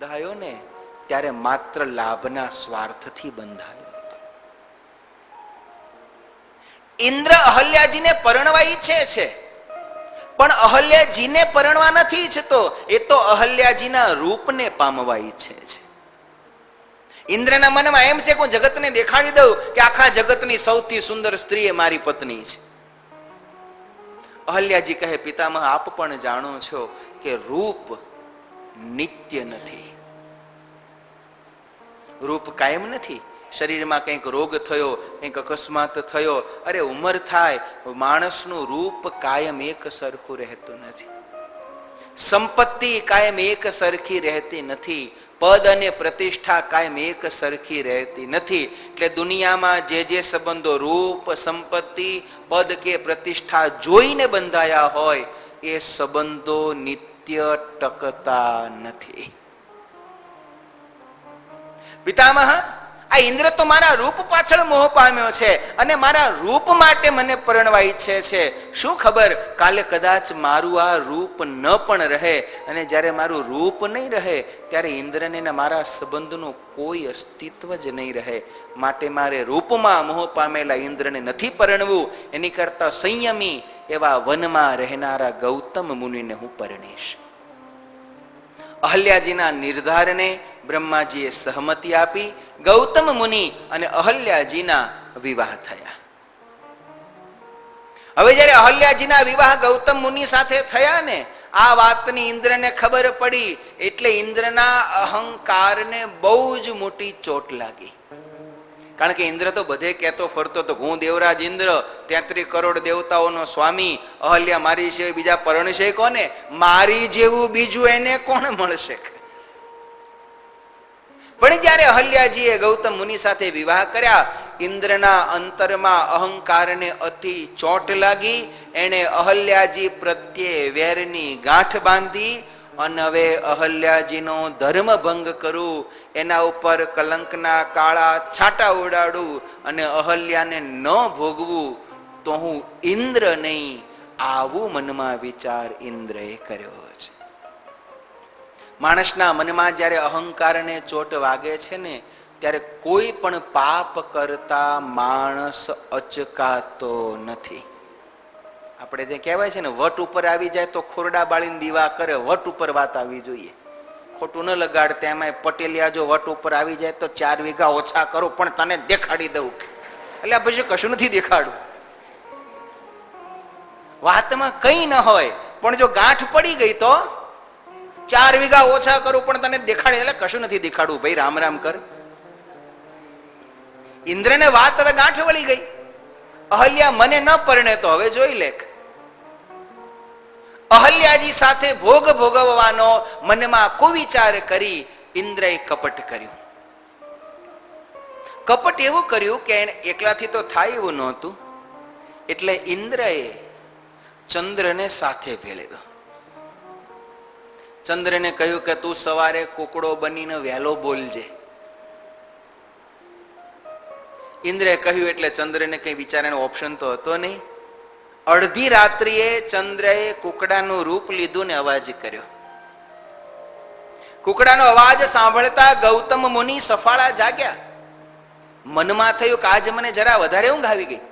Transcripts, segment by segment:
બંધાયો ને ત્યારે માત્ર લાભના સ્વાર્થથી બંધાયો હતો. ઇન્દ્ર અહલ્યાજીને પરણવા ઈચ્છે છે, પણ અહલ્યાજીને પરણવા નથી ઈચ્છતો, એ તો અહલ્યાજીના રૂપને પામવા ઈચ્છે છે. ઇન્દ્રના મનમાં એમ છે કે હું જગતને દેખાડી દઉં કે આખા જગતની સૌથી સુંદર સ્ત્રી એ મારી પત્ની છે. અહલ્યાજી કહે, પિતામહ આપ પણ જાણો છો કે રૂપ નિત્ય નથી, રૂપ કાયમ નથી. શરીરમાં કંઈક રોગ થયો, કંઈક અકસ્માત થયો, અરે ઉંમર થાય, માણસનું રૂપ કાયમ એક સરખું રહેતું નથી. સંપત્તિ કાયમ એક સરખી રહેતી નથી. પદ અને પ્રતિષ્ઠા કાયમ એક સરખી રહેતી નથી. એટલે દુનિયામાં જે સંબંધો રૂપ, સંપત્તિ, પદ કે પ્રતિષ્ઠા જોઈને બંધાયા હોય એ સંબંધો નિત્ય ટકતા નથી. પિતામહ, આ ઇન્દ્ર તો મારા રૂપ પાછળ મોહ પામ્યો છે અને મારા રૂપ માટે મને પરણવા ઈચ્છે છે. શું ખબર કાલે કદાચ મારું આ રૂપ ન પણ રહે, અને જ્યારે મારું રૂપ નહીં રહે ત્યારે ઇન્દ્રને મારા સંબંધનું કોઈ અસ્તિત્વ જ નહીં રહે. માટે મારે રૂપમાં મોહ પામેલા ઇન્દ્રને નથી પરણવું, એની કરતા સંયમી એવા વનમાં રહેનારા ગૌતમ મુનિને હું પરણીશ. અહલ્યાજીના નિર્ધારને બ્રહ્માજીએ સહમતિ આપી. ગૌતમ મુનિ અને અહલ્યાજીના વિવાહ થયા. હવે જયારે અહલ્યાજીના વિવાહ ગૌતમ મુનિ સાથે થયા ને, આ વાતની ઇન્દ્રને ખબર પડી એટલે ઇન્દ્રના અહંકારને બહુ જ મોટી ચોટ લાગી. કારણ કે ઇન્દ્ર તો બધે કહેતો ફરતો તો હું દેવરાજ ઇન્દ્ર, 33 કરોડ દેવતાઓનો સ્વામી, અહલ્યા મારી છે, બીજા પરણશે કોને? મારી જેવું બીજું એને કોણ મળશે? પણ જયારે અહલ્યાજીએ ગૌતમ મુનિ સાથે વિવાહ કર્યા, ઇન્દ્રના અંતરમાં અહંકારને અતિ ચોટ લાગી. એને અહલ્યાજી પ્રત્યે વેરની ગાંઠ બાંધી અને હવે અહલ્યાજીનો ધર્મ ભંગ કરું, એના ઉપર કલંકના કાળા છાંટા ઉડાડું અને અહલ્યાને ન ભોગવું તો હું ઇન્દ્ર નહીં, આવું મનમાં વિચાર ઇન્દ્રએ કર્યો છે. માણસના મનમાં જ્યારે અહંકારને ચોટ વાગે છે ને, ત્યારે કોઈ પણ પાપ કરતા માણસ અચકાતો નથી. આપણે ત્યાં કહેવાય છે ને, વટ ઉપર આવી જાય તો ખોરડા બાળીને દીવા કરે, વટ ઉપર વાત આવી જોઈએ. ખોટું ન લગાડ. એમાં પટેલિયા જો વટ ઉપર આવી જાય તો 4 વીઘા ઓછા કરો પણ તને દેખાડી દઉં. એટલે પછી કશું નથી દેખાડવું. વાતમાં કઈ ન હોય પણ જો ગાંઠ પડી ગઈ તો 4 વીઘા ઓછા કરું પણ તને દેખાડી, એટલે કશું નથી દેખાડવું ભાઈ, રામ રામ કર. ઇન્દ્રને વાત હવે ગાંઠ વળી ગઈ. અહલ્યા મને ન પરણે તો હવે જોઈ લે. અહલ્યાજી સાથે ભોગ ભોગવવાનો મનમાં કુવિચાર કરી ઇન્દ્રએ કપટ કર્યું. કપટ એવું કર્યું કે એને એકલાથી તો થાય એવું નહોતું, એટલે ઇન્દ્રએ ચંદ્રને સાથે ભેળવ્યો. ચંદ્રને કહ્યું કે તું સવારે કુકડો બનીને વહેલો બોલજે. ઇન્દ્રએ કહ્યું એટલે ચંદ્રને કઈ વિચારવાનો ઓપ્શન તો હતો નહીં. અડધી રાત્રિએ ચંદ્રએ કુકડાનું રૂપ લીધું ને અવાજ કર્યો. કુકડાનો અવાજ સાંભળતા ગૌતમ મુનિ સફાળા જાગ્યા. મનમાં થયું કે આજે મને જરા વધારે ઊંઘ આવી ગઈ,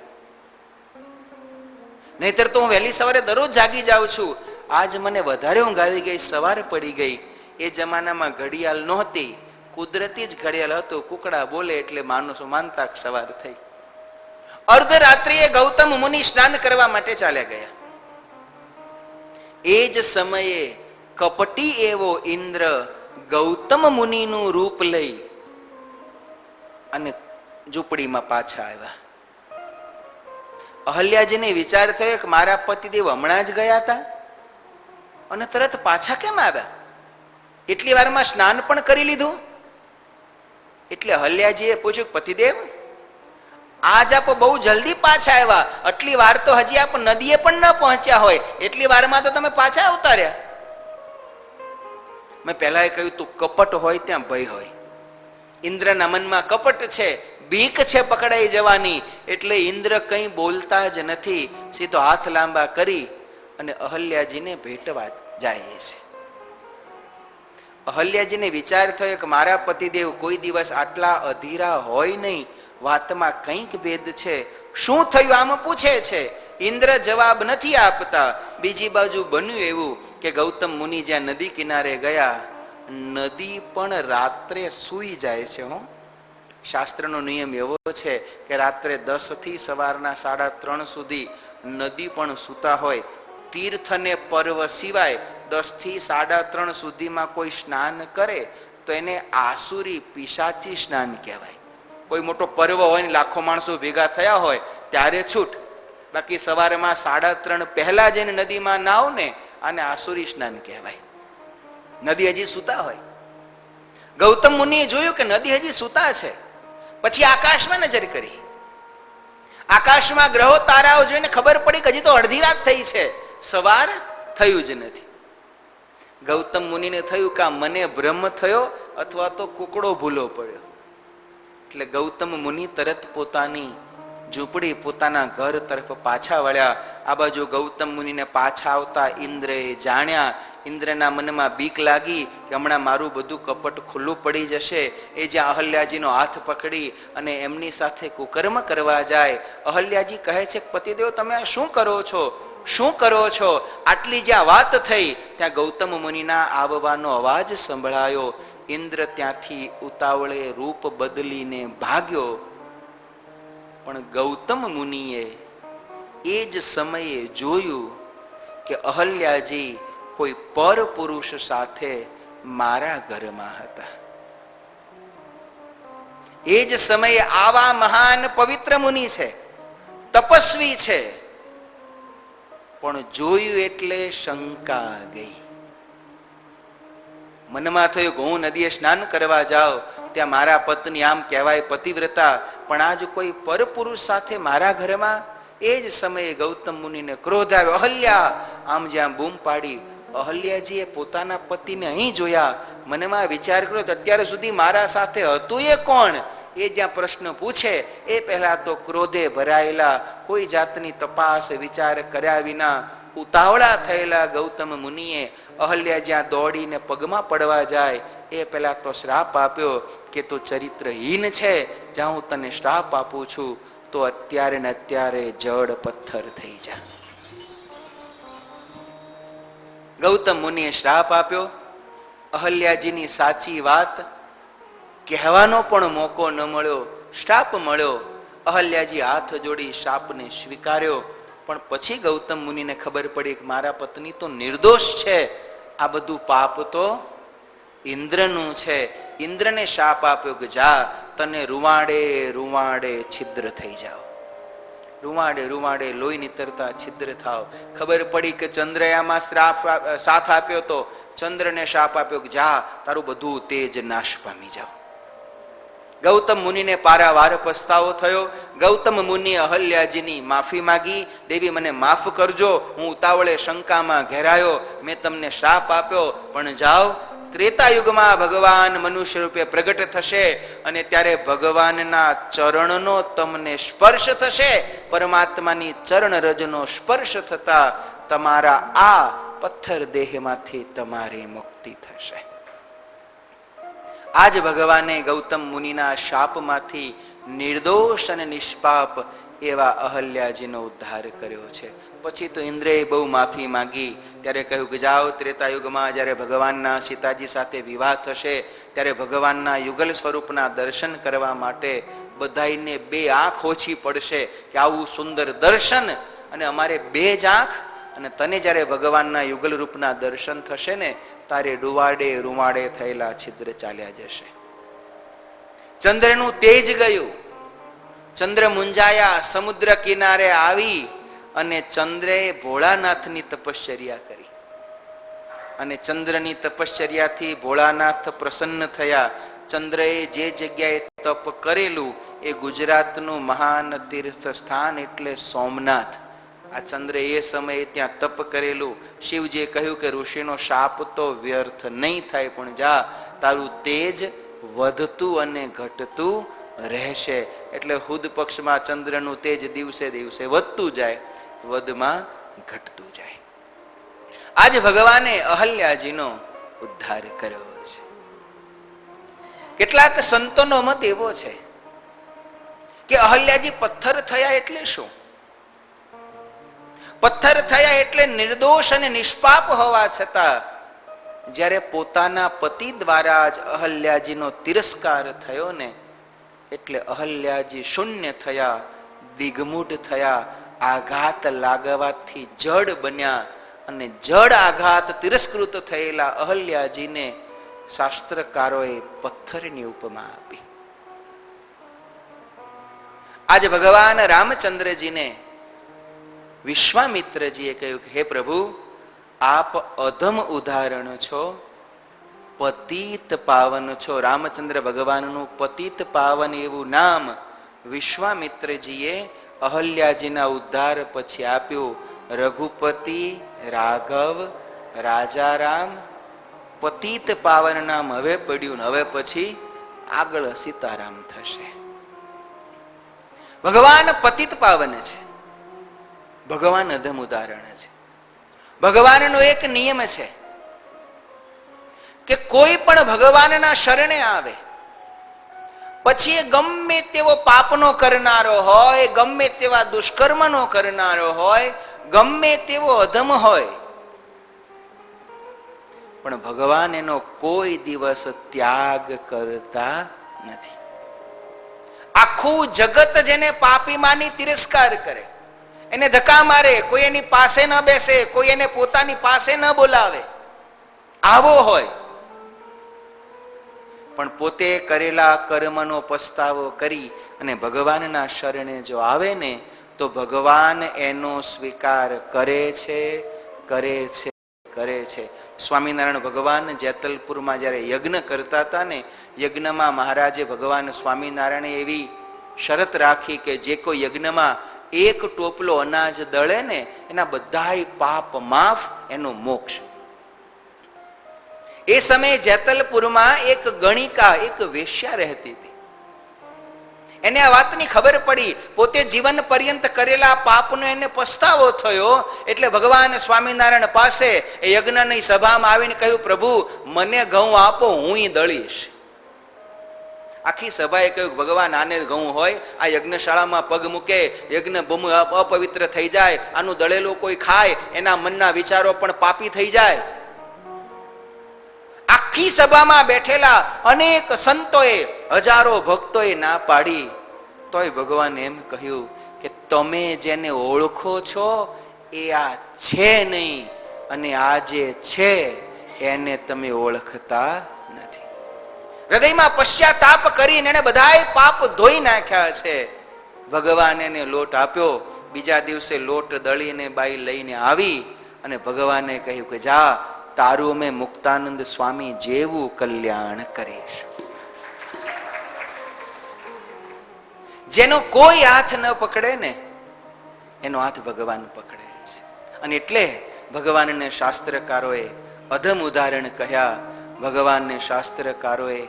નહીતર તો હું વહેલી સવારે દરરોજ જાગી જાઉં છું. આજ મને વધારે ઊંઘ આવી ગઈ, સવાર પડી ગઈ. એ જમાનામાં ઘડિયાળ નહોતી, કુદરતી જ ઘડિયાળ હતું. કુકડા બોલે એટલે માણસો માનતા સવાર થઈ. અર્ધરાત્રિએ ગૌતમ મુનિ સ્નાન કરવા માટે ચાલ્યા ગયા. એ જ સમયે કપટી એવો ઇન્દ્ર ગૌતમ મુનિનું રૂપ લઈ અને ઝૂંપડીમાં પાછા આવ્યા. અહલ્યાજીને વિચાર થયો કે મારા પતિદેવ હમણાં જ ગયા હતા અને તરત પાછા કેમ આવ્યા? એટલી વારમાં સ્નાન પણ કરી લીધું. એટલે અહલ્યાજીએ પૂછ્યું, પતિદેવ આજ આપ બહુ જલ્દી પાછા આવ્યા, આટલી વાર તો હજી આપ નદીએ પણ ન પહોંચ્યા હોય, એટલી વારમાં તો તમે પાછા આવતા રહ્યા. મેં પહેલા કહ્યું તું કપટ હોય ત્યાં ભય હોય. ઇન્દ્રના મનમાં કપટ છે, બીક છે પકડાઈ જવાની, એટલે ઇન્દ્ર કંઈ બોલતા જ નથી. સીધો હાથ લાંબા કરી અને અહલ્યાજીને ભેટવા જાય છે. અહલ્યાજીને વિચાર થયો કે મારા પતિદેવ કોઈ દિવસ આટલા અધીરા હોય નહીં, વાતમાં કંઈક ભેદ છે, શું થયું આમ પૂછે છે. ઇન્દ્ર જવાબ નથી આપતા. બીજી બાજુ બન્યું એવું કે ગૌતમ મુનિ જ્યાં નદી કિનારે ગયા, નદી પણ રાત્રે સૂઈ જાય છે. શાસ્ત્રનો નિયમ એવો છે કે રાત્રે 10 થી સવારના 3:30 સુધી નદી પણ સૂતા હોય. તીર્થ ને પર્વ સિવાય 10 થી 3:30 સુધીમાં કોઈ સ્નાન કરે તો એને આસુરી પિશાચી સ્નાન કહેવાય. કોઈ મોટો પર્વ હોય ને લાખો માણસો ભેગા થયા હોય ત્યારે છૂટ, બાકી સવારમાં 3:30 પહેલા જઈને નદીમાં નાવ ને આને આસુરી સ્નાન કહેવાય. નદી હજી સૂતા હોય. ગૌતમ મુનિએ જોયું કે નદી હજી સૂતા છે. પછી આકાશમાં નજર કરી. આકાશમાં ગ્રહો તારાઓ જોઈને ખબર પડી કે હજી તો અડધી રાત થઈ છે, સવાર થયું જ નથી. ગૌતમ મુનિને થયું કે મને ભ્રમ થયો અથવા તો કુકડો ભૂલો પડ્યો. એટલે ગૌતમ મુનિ તરત પોતાની ઝૂંપડી, પોતાના ઘર તરફ પાછા વળ્યા. આ બાજુ ગૌતમ મુનિને પાછા આવતા ઇન્દ્રએ જાણ્યા. ઇન્દ્રના મનમાં બીક લાગી કે હમણાં મારું બધું કપટ ખુલ્લું પડી જશે. એ જ્યાં અહલ્યાજીનો હાથ પકડી અને એમની સાથે કુકર્મ કરવા જાય. અહલ્યાજી કહે છે, પતિદેવ તમે શું કરો છો, શું કરો છો? આટલી જ્યાં વાત થઈ ત્યાં ગૌતમ મુનિના આવવાનો અવાજ સંભળાયો. ઇન્દ્ર ત્યાંથી ઉતાવળે રૂપ બદલીને ભાગ્યો. પણ ગૌતમ મુનિએ એ જ સમયે જોયું કે અહલ્યાજી કોઈ પર પુરુષ સાથે મારા ઘરમાં હતા. એ જ સમયે આવા મહાન પવિત્ર મુનિ છે, તપસ્વી છે, પણ જોયું એટલે શંકા ગઈ. મનમાં થયું કે હું નદીએ સ્નાન કરવા જાઉં ત્યાં મારા પત્ની આમ કહેવાય પતિવ્રતા, પણ આજ કોઈ પરપુરુષ સાથે મારા ઘરમાં. એ જ સમયે ગૌતમ મુનિને ક્રોધ આવ્યો. અહલ્યા! આમ જ્યાં બૂમ પાડી. અહલ્યાજીએ પોતાના પતિને અહીં જોયા. મનમાં વિચાર કર્યો તો અત્યાર સુધી મારા સાથે હતું એ કોણ? એ જ્યાં પ્રશ્ન પૂછે એ પહેલા તો ક્રોધે ભરાયેલા, કોઈ જાતની તપાસ વિચાર કર્યા વિના ઉતાવળા થયેલા ગૌતમ મુનિએ અહલ્યા જ્યાં દોડીને પગમાં પડવા જાય એ પહેલા તો શ્રાપ આપ્યો કે તું ચરિત્રહીન છે. જ્યાં હું તને શ્રાપ આપું છું તો અત્યારે ને અત્યારે જડ પથ્થર થઈ જા. ગૌતમ મુનિએ શ્રાપ આપ્યો. અહલ્યાજીની સાચી વાત કહેવાનો પણ મોકો ન મળ્યો, શ્રાપ મળ્યો. અહલ્યાજી હાથ જોડી શ્રાપને સ્વીકાર્યો. પણ પછી ગૌતમ મુનિને ખબર પડી કે મારા પત્ની તો નિર્દોષ છે, આ બધું પાપ તો ઇન્દ્રનું છે. ઇન્દ્રને શાપ આપ્યો કે જા તને રૂવાડે રૂવાડે છિદ્ર થઈ જાઓ, રૂવાડે રૂવાડે લોહી નીતરતા છિદ્ર થાવ. ખબર પડી કે ચંદ્રયામાં સાથ આપ્યો તો ચંદ્રને શાપ આપ્યો કે જા તારું બધું તેજ નાશ પામી જાઓ. ગૌતમ મુનિને પારાવાર પસ્તાવો થયો. ગૌતમ મુનિએ અહલ્યાજીની માફી માંગી. દેવી મને માફ કરજો, હું ઉતાવળે શંકામાં ઘેરાયો, મેં તમને શ્રાપ આપ્યો, પણ જાઓ ત્રેતા યુગમાં ભગવાન મનુષ્ય રૂપે પ્રગટ થશે અને ત્યારે ભગવાનના ચરણનો તમને સ્પર્શ થશે. પરમાત્માની ચરણ રજનો સ્પર્શ થતા તમારા આ પથ્થર દેહમાંથી તમારી મુક્તિ થશે. આજ ભગવાને ગૌતમ મુનિના શાપમાંથી નિર્દોષ અને નિષ્પાપ એવા અહલ્યાજીનો ઉદ્ધાર કર્યો છે. પછી તો ઇન્દ્રએ બહુ માફી માંગી. ત્યારે કહ્યું કે જાઓ ત્રેતાયુગમાં જ્યારે ભગવાનના સીતાજી સાથે વિવાહ થશે ત્યારે ભગવાનના યુગલ સ્વરૂપના દર્શન કરવા માટે બધાઈને 2 આંખ ઓછી પડશે કે આવું સુંદર દર્શન, અને અમારે 2 જ આંખ. અને તને જ્યારે ભગવાનના યુગલ રૂપના દર્શન થશે ને તારે રૂવાડે રૂવાડે થયેલા છિદ્ર ચાલ્યા જશે. ચંદ્રનું તેજ ગયું. ચંદ્ર મુંજાયા, સમુદ્ર કિનારે આવી અને ચંદ્રે ભોળાનાથની તપશ્ચર્યા કરી. અને ચંદ્રની તપશ્ચર્યાથી ભોળાનાથ પ્રસન્ન થયા. ચંદ્રએ જે જગ્યાએ તપ કરેલું એ ગુજરાતનું મહાન તીર્થ સ્થાન એટલે સોમનાથ. આ ચંદ્રે એ સમયે ત્યાં તપ કરેલું. શિવજીએ કહ્યું કે ઋષિનો શાપ તો વ્યર્થ નહીં થાય, પણ જા તારું તેજ વધતું અને ઘટતું રહેશે. એટલે હુદ પક્ષમાં ચંદ્રનું તેજ દિવસે દિવસે વધતું જાય, વધમાં ઘટતું જાય. આજે ભગવાને અહલ્યાજીનો ઉદ્ધાર કર્યો છે. કેટલાક સંતોનો મત એવો છે કે અહલ્યાજી પથ્થર થયા એટલે શું? પથ્થર થયા એટલે નિર્દોષ અને નિષ્પાપ હોવા છતાં જ્યારે પોતાના પતિ દ્વારા જ અહલ્યાજીનો તિરસ્કાર થયો ને એટલે અહલ્યાજી શૂન્ય થયા, દિગ્મૂઢ થયા, આઘાત લાગવાથી જડ બન્યા અને જડ આઘાત તિરસ્કૃત થયેલા અહલ્યાજીને શાસ્ત્રકારોએ પથ્થરની ઉપમા આપી. આજે ભગવાન રામચંદ્રજીને વિશ્વામિત્રજીએ કહ્યું કે હે પ્રભુ, આપ અધમ ઉદાહરણ છો, પતિત પાવન છો. રામચંદ્ર ભગવાનનું પતિત પાવન એવું નામ વિશ્વામિત્રજીએ અહલ્યાજીના ઉદ્ધાર પછી આપ્યું. રઘુપતિ, રાઘવ, રાજારામ, પતિત પાવન નામ હવે પડ્યું. હવે પછી આગળ સીતારામ થશે. ભગવાન પતિત પાવન છે, ભગવાન અધમ ઉદાહરણ છે. ભગવાનનો એક નિયમ છે કે કોઈ પણ ભગવાનના શરણે આવે પછી એ ગમે તેવો પાપનો કરનારો હોય, ગમે તેવા દુષ્કર્મનો કરનારો હોય, ગમે તેવો અધમ હોય, પણ ભગવાન એનો કોઈ દિવસ ત્યાગ કરતા નથી. આખું જગત જેને પાપી માની તિરસ્કાર કરે, એને ધક્કા મારે, કોઈ એની પાસે ન બેસે, કોઈ એને પોતાની પાસે ન બોલાવે, આવો હોય, પણ પોતે કરેલા કર્મનો પસ્તાવો કરી અને ભગવાનના શરણે જો આવે ને તો ભગવાન એનો સ્વીકાર કરે છે, કરે છે, કરે છે. સ્વામિનારાયણ ભગવાન જેતલપુરમાં જયારે યજ્ઞ કરતા હતા ને, યજ્ઞમાં મહારાજે ભગવાન સ્વામિનારાયણે એવી શરત રાખી કે જે કોઈ યજ્ઞમાં એક ટોપલો અનાજ દળે ને એના બધાય પાપ માફ, એનો મોક્ષ. એ સમયે જેતલપુરમાં એક ગણિકા, એક વેશ્યા રહેતી હતી. એને આ વાતની ખબર પડી, પોતે જીવન પર્યંત કરેલા પાપનો એને પસ્તાવો થયો, એટલે ભગવાન સ્વામિનારાયણ પાસે એ યજ્ઞની સભામાં આવીને કહ્યું, પ્રભુ મને ઘઉં આપો, હું દળીશ. આખી સભાએ કહ્યું, ભગવાન આને ઘઉં હોય, આ યજ્ઞશાળામાં પગ મૂકે, યજ્ઞ અપવિત્ર થઈ જાય, આનું દળેલું કોઈ ખાય, એના મનના વિચારો પણ પાપી થઈ જાય. આખી સભામાં બેઠેલા અનેક સંતોએ, હજારો ભક્તોએ ના પાડી. તોય ભગવાન એમ કહ્યું કે તમે જેને ઓળખો છો એ આ છે નહીં, અને આ જે છે એને તમે ઓળખતા નથી. હૃદયમાં પશ્ચાતાપ કરીને એને બધાય પાપ ધોઈ નાખ્યા છે. ભગવાન એને લોટ આપ્યો. બીજા દિવસે લોટ દળીને બાઈ લઈને આવી અને ભગવાને કહ્યું કે જા, તારું મેં મુક્તાનંદ સ્વામી જેવું કલ્યાણ કરીશ. જેનો કોઈ હાથ ન પકડે ને એનો હાથ ભગવાન પકડે છે. અને એટલે ભગવાનને શાસ્ત્રકારોએ અધમ ઉદાહરણ કહ્યા, ભગવાનને શાસ્ત્રકારોએ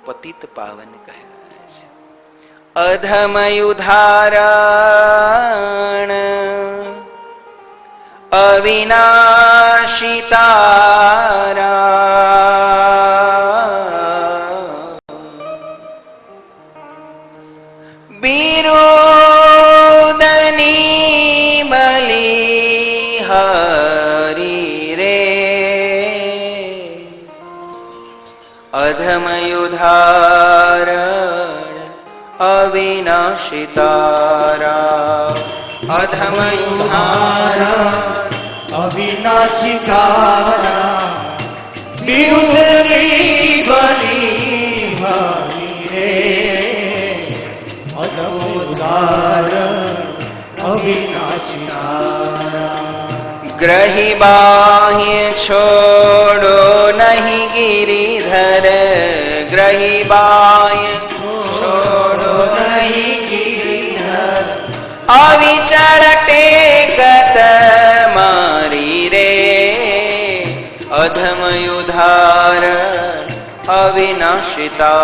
પતિત પાવન કહ્યા છે. અધમ ઉદાહરણ અવિનાશિતારા બિરુદની બલી હરી રે. અધમ ઉદાહરણ અવિનાશિતારા, અધમ ઉદાહરણ અવિનાશિતારા બિરુદની બલી હરી રે. અધમ ઉદાહરણ અવિનાશિતારા. ગ્રહી બાહ્ય છોડો નહીં ગિરિધર, ગ્રહી બાહ્ય છોડો નહીં ગિરિધર, અવિચળ ટેકત મારી રે. અધમ ઉદાહરણ અવિનાશિતારા,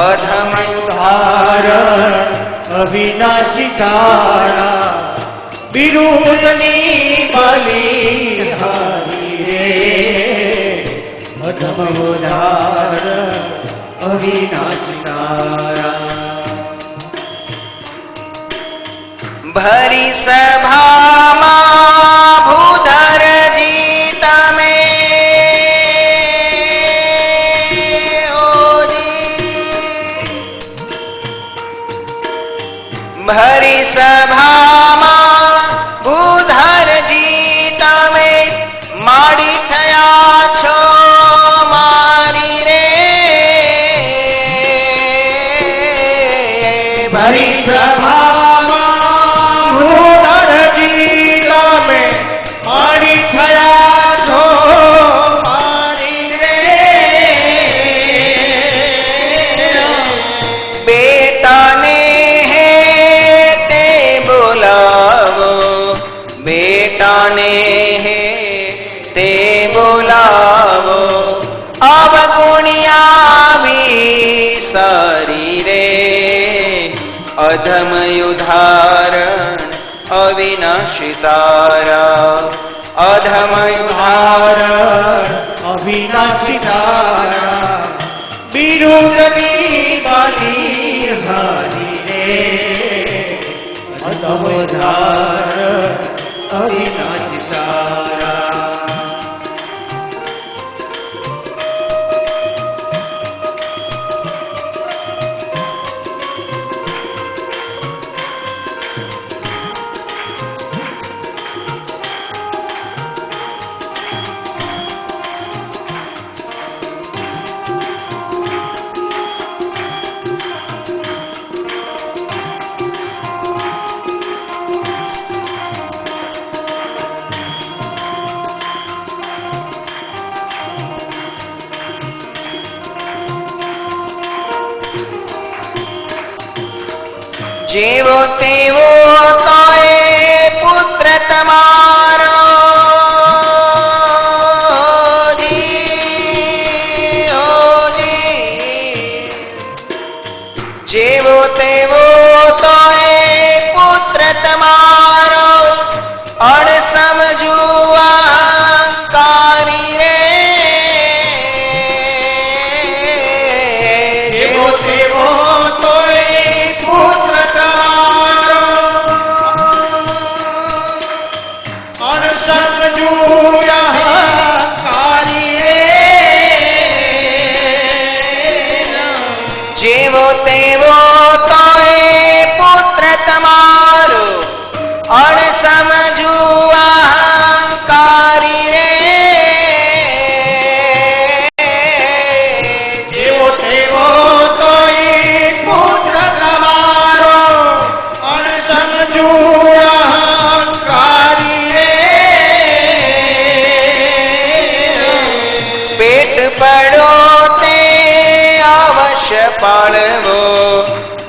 અધમ ઉદાહરણ અવિનાશિતારા બિરુદની બલી હરી રે. અધમ ઉદાહરણ અવિનાશી તારા. ભરી સભામાં ભૂધરજી તમે ભરી સભામાં ભૂધરજી તમે માડી થયા છો મારી રે. ભરી સભામાં ભૂધરજી તમે માડી થયા છો મારી રે. બેટાને હે તે બોલાવો, બેટાને હે તે બોલાવો, અવગુણ્યા વિસારી રે. અધમ યુધારણ અવિનાશી તારા, અધમ યુધારણ અવિનાશી તારા. બિરુદની બાલી હારી રે. અધમધાર અવિનાશી તારા. જેવો તેવો તોય પુત્ર તમારો જી, ઓ જી. જેવો તેવો તોય પુત્ર તમારો અણસમજુ અહંકારી રે. જેવો તેવો જેવો તેવો તોય પુત્ર તમારો અણસમજુ અહંકારી રે. જેવો તેવો તોય પુત્ર તમારો અણસમજુ અહંકારી રે. પેટ પડો તે અવશ્ય પાળવો,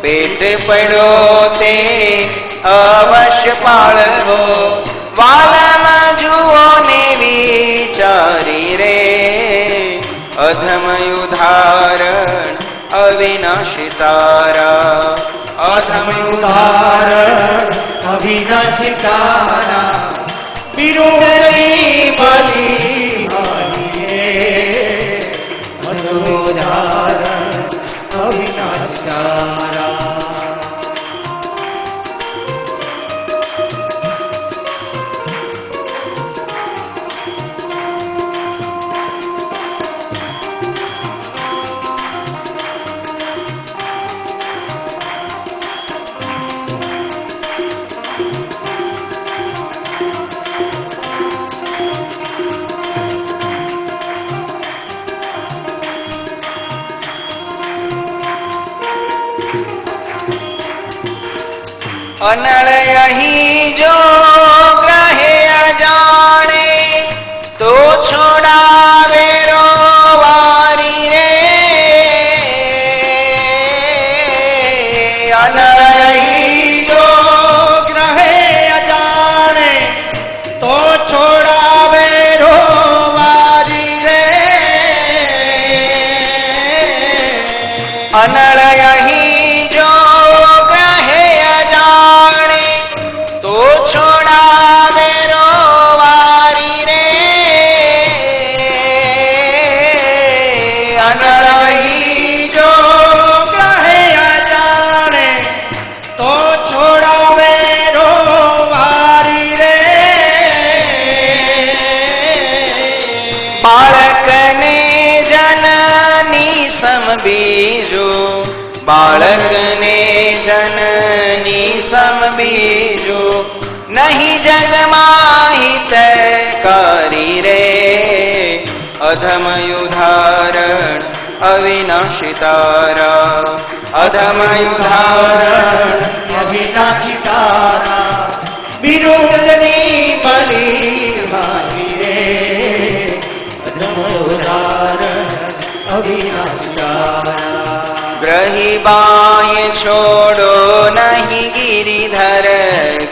પેટ પડો તે અવશ્ય પાળવો, વાલમાં જુઓ ને વિચારી રે. અધમ યુધારણ અવિનાશી તારા, અધમ ઉદાહરણ અવિનાશી તારા. બિરુદની બલી હારી રે. અધમોદાહરણ અવિનાશી તારા. અનળ અહીં જો ગ્રહે અજાણે તો છોડાવે રોવારી રે. અનળ અહીં જો ગ્રહે અજાણે તો છોડાવે રોવારી રે. અનળ અહીં જો ગ્રહે અજાણે તો છોડાવે રોવારી રે. અનળ અહીં જો સમ બીજું, બાળકને જનની સમ બીજું, નહીં જગમાં હિતકારી રે. અધમયુધારણ અવિનાશી તારા, અધમયુધારણ અવિનાશી તારા, વિરોધની બલી મારી રે. અધમોદારણ અવિનાશી તારા, ગ્રહીબાય છોડો નહીં ગિરિધર,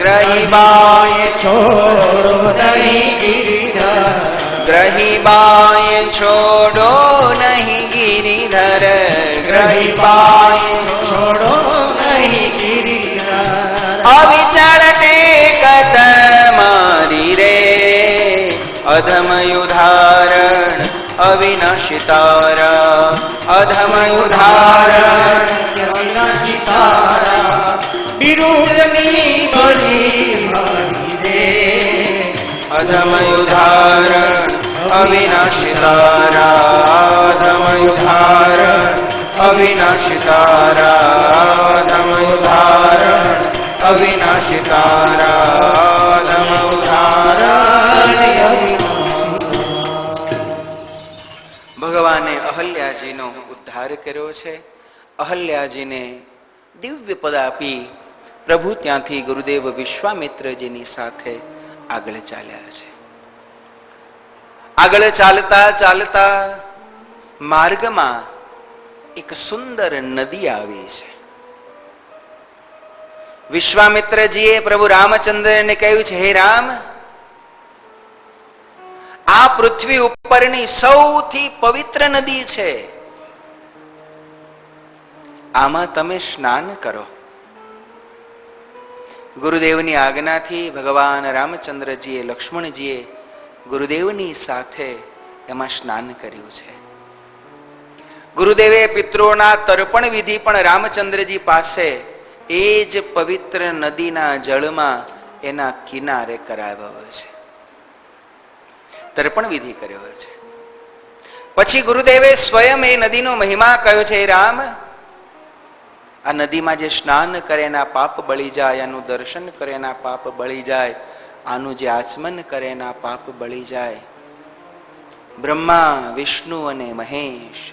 ગ્રહીબાય છોડો નહીં ગિરિધર, ગ્રહીબાય છોડો નહીં ગિરિધર, ગ્રહીબાય છોડો નહીં ગિરિધર. અવિચળ ટેકત મારી રે. અધમયુધારણ અવિનાશી તારા, અધમયુધારણ અવિનાશી તારા, વિરુદ્ધની બલી મારી રે. અધમયુધારણ અવિનાશી તારા, અધમયુધારણ અવિનાશી તારા, અધમયુધારણ અવિનાશી તારા, અધમયુધારણ. ભગવાને અહલ્યાજીનો ઉદ્ધાર કર્યો છે. અહલ્યાજીને દિવ્ય પદ આપી પ્રભુ ત્યાંથી ગુરુદેવ વિશ્વામિત્રજીની સાથે આગળ ચાલ્યા છે. આગળ ચાલતા ચાલતા માર્ગમાં એક સુંદર નદી આવી છે. વિશ્વામિત્રજીએ પ્રભુ રામચંદ્રને કહ્યું છે, હે રામ, આ પૃથ્વી ઉપરની સૌથી પવિત્ર નદી છે, આમાં તમે સ્નાન કરો. ગુરુદેવની આજ્ઞાથી ભગવાન રામચંદ્રજીએ, લક્ષ્મણજીએ ગુરુદેવની સાથે એમાં સ્નાન કર્યું છે. ગુરુદેવે પિતૃઓના તર્પણ વિધિ પણ રામચંદ્રજી પાસે એ જ પવિત્ર નદીના જળમાં એના કિનારે કરાવ્યો છે, તર્પણ વિધિ કર્યો છે. પછી ગુરુદેવે સ્વયં એ નદીનો મહિમા કહ્યો છે, રામ, આ નદીમાં જે સ્નાન કરે એના પાપ બળી જાય, આનું દર્શન કરે એના પાપ બળી જાય, આનું જે આચમન કરે એના પાપ બળી જાય. બ્રહ્મા, વિષ્ણુ અને મહેશ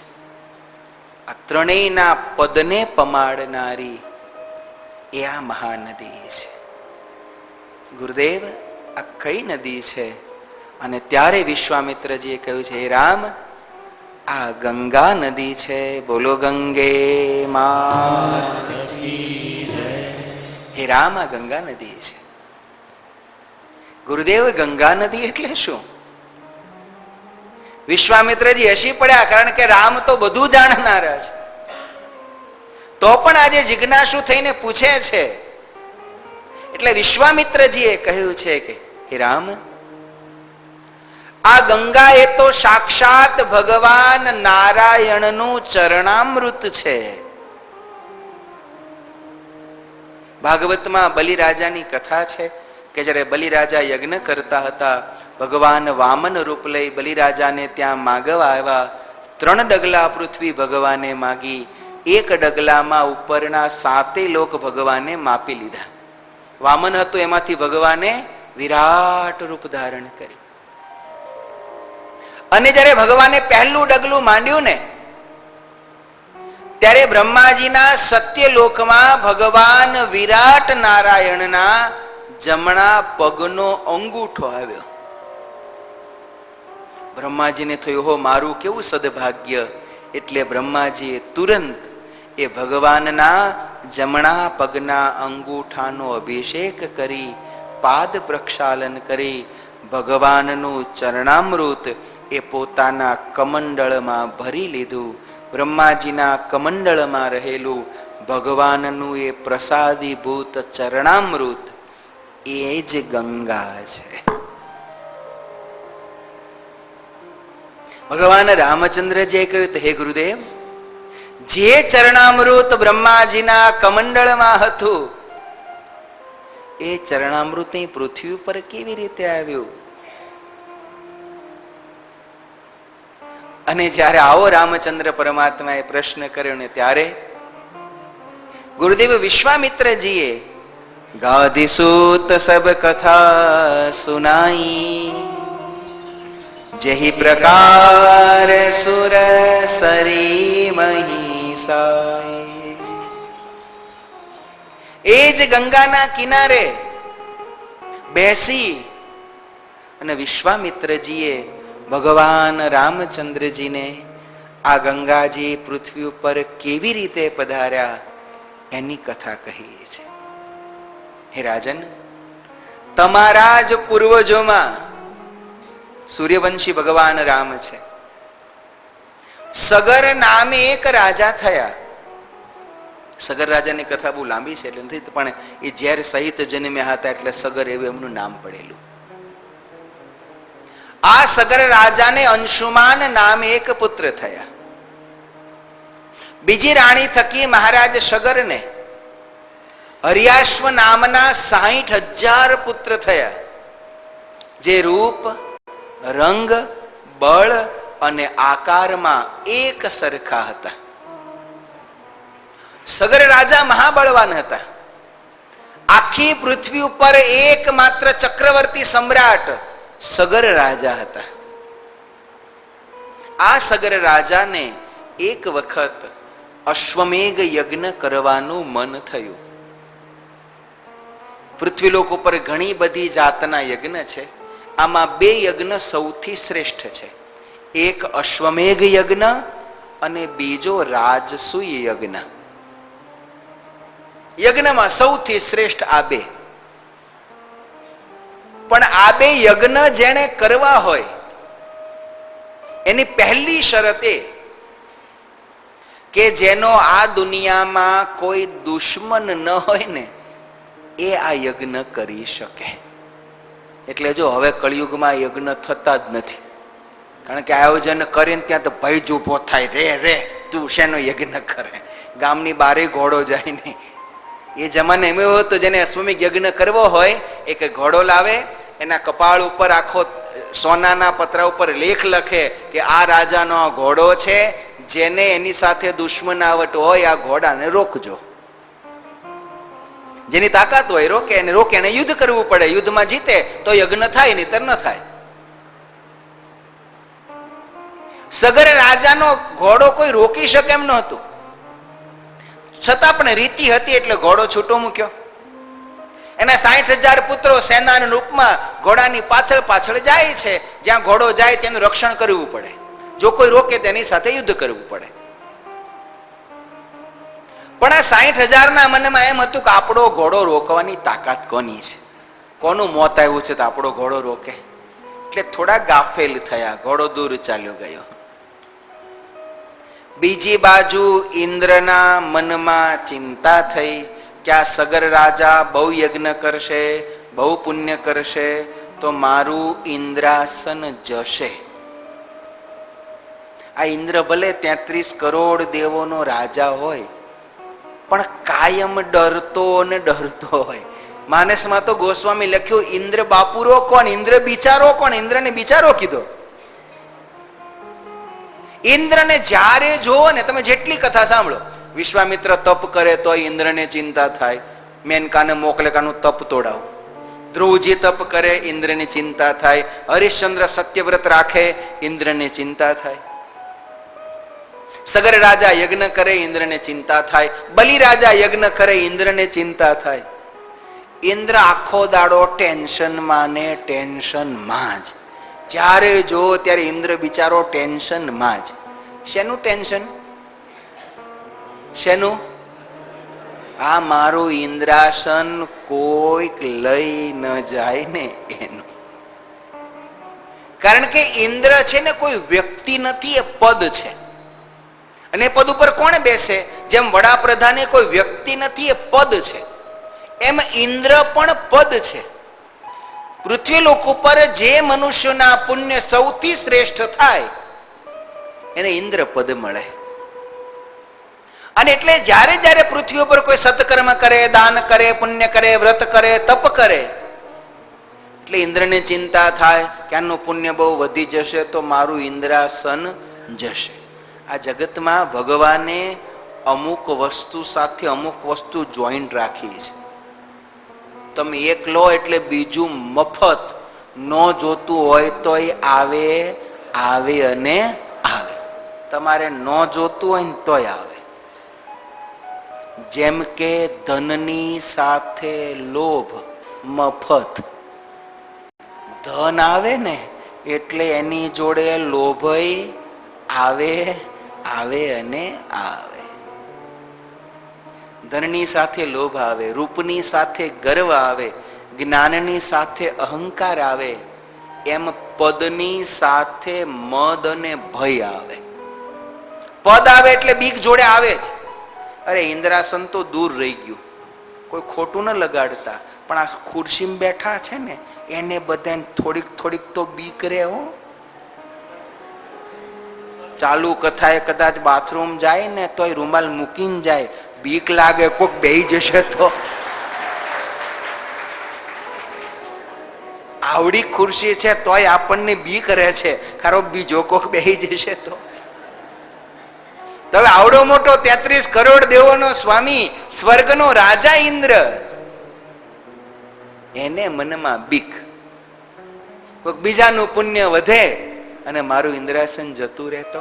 આ ત્રણેયના પદને પમાડનારી એ આ મહાનદી છે. ગુરુદેવ, આ કઈ નદી છે? અને ત્યારે વિશ્વામિત્રજીએ કહ્યું છે, હે રામ, આ ગંગા નદી છે. બોલો ગંગે માત. હે રામ, આ ગંગા નદી છે. ગુરુદેવ, ગંગા નદી એટલે શું? વિશ્વામિત્રજી હસી પડ્યા, કારણ કે રામ તો બધું જાણનારા છે. તો પણ આજે જિજ્ઞાસુ થઈને પૂછે છે. એટલે વિશ્વામિત્રજીએ કહ્યું છે કે હે રામ, આ ગંગા એ તો સાક્ષાત ભગવાન નારાયણનું ચરણામૃત છે. ભાગવતમાં બલિરાજાની કથા છે કે જ્યારે બલિરાજા યજ્ઞ કરતા હતા, ભગવાન વામન રૂપ લઈ બલિરાજાને ત્યાં માગવા આવ્યા. 3 ડગલા પૃથ્વી ભગવાને માગી, 1 ડગલામાં ઉપરના 7 લોક ભગવાને માપી લીધા. વામન હતું, એમાંથી ભગવાને વિરાટ રૂપ ધારણ કરી. અને જ્યારે ભગવાને પહેલું ડગલું માંડ્યું ને, ત્યારે બ્રહ્માજીના સત્યલોકમાં ભગવાન વિરાટ નારાયણના જમણા પગનો અંગૂઠો આવ્યો. બ્રહ્માજીને થયું, હો મારું કેવું સદભાગ્ય. એટલે બ્રહ્માજીએ તુરંત એ ભગવાનના જમણા પગના અંગૂઠાનો અભિષેક કરી, પાદ પ્રક્ષાલન કરી, ભગવાનનું ચરણામૃત એ પોતાના કમંડળમાં ભરી લીધું. બ્રહ્માજીના કમંડળમાં રહેલું ભગવાનનું એ પ્રસાદીભૂત ચરણામૃત એ જ ગંગા છે. ભગવાન રામચંદ્રજીએ કહ્યું, હે ગુરુદેવ, જે ચરણામૃત બ્રહ્માજીના કમંડળમાં હતું એ ચરણામૃત પૃથ્વી ઉપર કેવી રીતે આવ્યું? અને જ્યારે આવો રામચંદ્ર પરમાત્માએ પ્રશ્ન કર્યો ને ત્યારે ગુરુદેવ વિશ્વામિત્રજીએ ગાદી સૂત સબ કથા સુનાઈ, જેહી પ્રકાર સુર સરી મહીસાઈ. એ જ ગંગાના કિનારે બેસી અને વિશ્વામિત્રજીએ ભગવાન રામચંદ્રજીને આ ગંગાજી પૃથ્વી ઉપર કેવી રીતે પધાર્યા એની કથા કહી છે. હે રાજન, તમારા જ પૂર્વજોમાં સૂર્યવંશી ભગવાન રામ છે. સગર નામે એક રાજા થયા. સગર રાજાની કથા બહુ લાંબી છે એટલે નથી, પણ એ ઝેર સહિત જન્મ્યા હતા એટલે સગર એવું એમનું નામ પડેલું. આ સગર રાજાને અંશુમાન નામે એક પુત્ર થયા. બીજી રાણી થકી મહારાજ સગરને હરિયાશ્વ નામના 60,000 પુત્ર થયા, જે રૂપ, રંગ, બળ અને આકારમાં એક સરખા હતા. સગર રાજા મહાબળવાન હતા. આખી પૃથ્વી ઉપર એકમાત્ર ચક્રવર્તી સમ્રાટ સગર રાજા હતા. આ સગર રાજાને એક વખત અશ્વમેઘ યજ્ઞ કરવાનું મન થયું. પૃથ્વીલોક ઉપર ઘણી બધી જાતના યજ્ઞ છે. આમાં 2 યજ્ઞ સૌથી શ્રેષ્ઠ છે. એક અશ્વમેઘ યજ્ઞ અને બીજો રાજસૂય યજ્ઞ. યજ્ઞમાં સૌથી શ્રેષ્ઠ આ 2. પણ આ 2 યજ્ઞ જેણે કરવા હોય એની પહેલી શરત એ કે જેનો આ દુનિયામાં કોઈ દુશ્મન ન હોય ને એ આ યજ્ઞ કરી શકે. એટલે જો હવે કળિયુગમાં યજ્ઞ થતા જ નથી, કારણ કે આયોજન કરીને ત્યાં તો ભય જ ઉભો થાય, રે તું શેનો યજ્ઞ કરે, ગામની બારે ઘોડો જાય નહીં. એ જમાને એમ એવો હતો, જેને અશ્વમેઘ યજ્ઞ કરવો હોય એક ઘોડો લાવે, એના કપાળ ઉપર આખો સોનાના પતરા ઉપર લેખ લખે કે આ રાજાનો આ ઘોડો છે, જેને એની સાથે દુશ્મનાવટ હોય આ ઘોડાને રોકજો. જેની તાકાત હોય રોકે, એને રોકે, એને યુદ્ધ કરવું પડે. યુદ્ધમાં જીતે તો યજ્ઞ થાય, નહીંતર ન થાય. સગર રાજાનો ઘોડો કોઈ રોકી શકે એમ નહોતું, છતાં પણ રીતિ હતી એટલે ઘોડો છૂટો મૂક્યો. એના 60,000 પુત્રો સેનાના રૂપમાં ઘોડાની પાછળ પાછળ જાય છે. જ્યાં ઘોડો જાય તેનું રક્ષણ કરવું પડે. જો કોઈ રોકે તેની સાથે યુદ્ધ કરવું પડે. પણ આ 60,000 ના મનમાં એમ હતું કે આપણો ઘોડો રોકવાની તાકાત કોની છે, કોનું મોત આવ્યું છે તો આપણો ઘોડો રોકે. એટલે થોડા ગાફેલ થયા, ઘોડો દૂર ચાલ્યો ગયો. બીજી બાજુ ઇન્દ્રના મનમાં ચિંતા થઈ કે આ સગર રાજા બહુ યજ્ઞ કરશે, બહુ પુણ્ય કરશે તો મારું ઇન્દ્રાસન જશે. આ ઇન્દ્ર ભલે 33 કરોડ દેવોનો રાજા હોય, પણ કાયમ ડરતો ને ડરતો હોય. માનસમાં તો ગોસ્વામી લખ્યું, ઇન્દ્ર બાપુરો કોણ, ઇન્દ્ર બિચારો કોણ, ઇન્દ્રને બિચારો કીધો. ઇન્દ્રને જ્યારે જોવો ને, તમે જેટલી કથા સાંભળો, વિશ્વામિત્ર તપ કરે તો ઇન્દ્રને ચિંતા થાય, મેનકાને મોકલે કાનું તપ તોડાવ. ધ્રુવજી તપ કરે, ઇન્દ્રની ચિંતા થાય. હરિશ્ચંદ્ર સત્યવ્રત રાખે, ઇન્દ્રને ચિંતા થાય. સગર રાજા યજ્ઞ કરે, ઇન્દ્રને ચિંતા થાય. બલિ રાજા યજ્ઞ કરે, ઇન્દ્રને ચિંતા થાય. ઇન્દ્ર આખો દાડો ટેન્શનમાં ને ટેન્શનમાં જ. જ્યારે જો ત્યારે ઇન્દ્ર બિચારો ટેન્શનમાં જ. શેનું ટેન્શન? શેનું? આ મારું ઇન્દ્રાસન કોઈક લઈ ન જાય ને એનું. કારણ કે ઇન્દ્ર છે ને કોઈ વ્યક્તિ નથી, એ પદ છે. અને પદ ઉપર કોણ બેસે? જેમ વડાપ્રધાન એ કોઈ વ્યક્તિ નથી, એ પદ છે, એમ ઇન્દ્ર પણ પદ છે. પૃથ્વી લોક ઉપર જે મનુષ્યના પુણ્ય સૌથી શ્રેષ્ઠ થાય એને ઇન્દ્ર પદ મળે. અને એટલે જ્યારે જ્યારે પૃથ્વી ઉપર કોઈ સત્કર્મ કરે, દાન કરે, પુણ્ય કરે, વ્રત કરે, તપ કરે, એટલે ઇન્દ્રને ચિંતા થાય કે આનું પુણ્ય બહુ વધી જશે તો મારું ઇન્દ્રાસન જશે. આ જગતમાં ભગવાને અમુક વસ્તુ સાથે અમુક વસ્તુ જોઈન્ટ રાખી છે. તમે એક લો એટલે બીજું મફત. ન જોતું હોય તો આવે આવે અને આવે. તમારે ન જોતું હોય ને તોય આવે. જેમ કે ધનની સાથે લોભ મફત. ધન આવે ને એટલે એની જોડે લોભય આવે આવે અને આવે. ધનની સાથે લોભ આવે, રૂપની સાથે ગર્વ આવે, જ્ઞાનની સાથે અહંકાર આવે, એમ પદની સાથે મદ અને ભય આવે. પદ આવે એટલે બીક જોડે આવે જ. અરે ઇન્દ્રાસન તો દૂર રહી ગયું, કોઈ ખોટું ન લગાડતા, પણ આ ખુરશીમાં બેઠા છે ને એને બધાને થોડીક થોડીક તો બીક રહે હો. ચાલુ કથાએ કદાચ બાથરૂમ જાય ને તોય રૂમાલ મૂકીને જાય, બીક લાગે કોક બેહી જશે તો. આવડી ખુરશી છે તોય આપણને બીક રહે છે, ખારો બીજો કોક બેહી જશે તો. હવે આવડો મોટો 33 કરોડ દેવોનો સ્વામી, સ્વર્ગનો રાજા ઇન્દ્ર, એને મનમાં બીક. કોઈક બીજાનું પુણ્ય વધે અને મારું ઇન્દ્રાસન જતું રહેતો.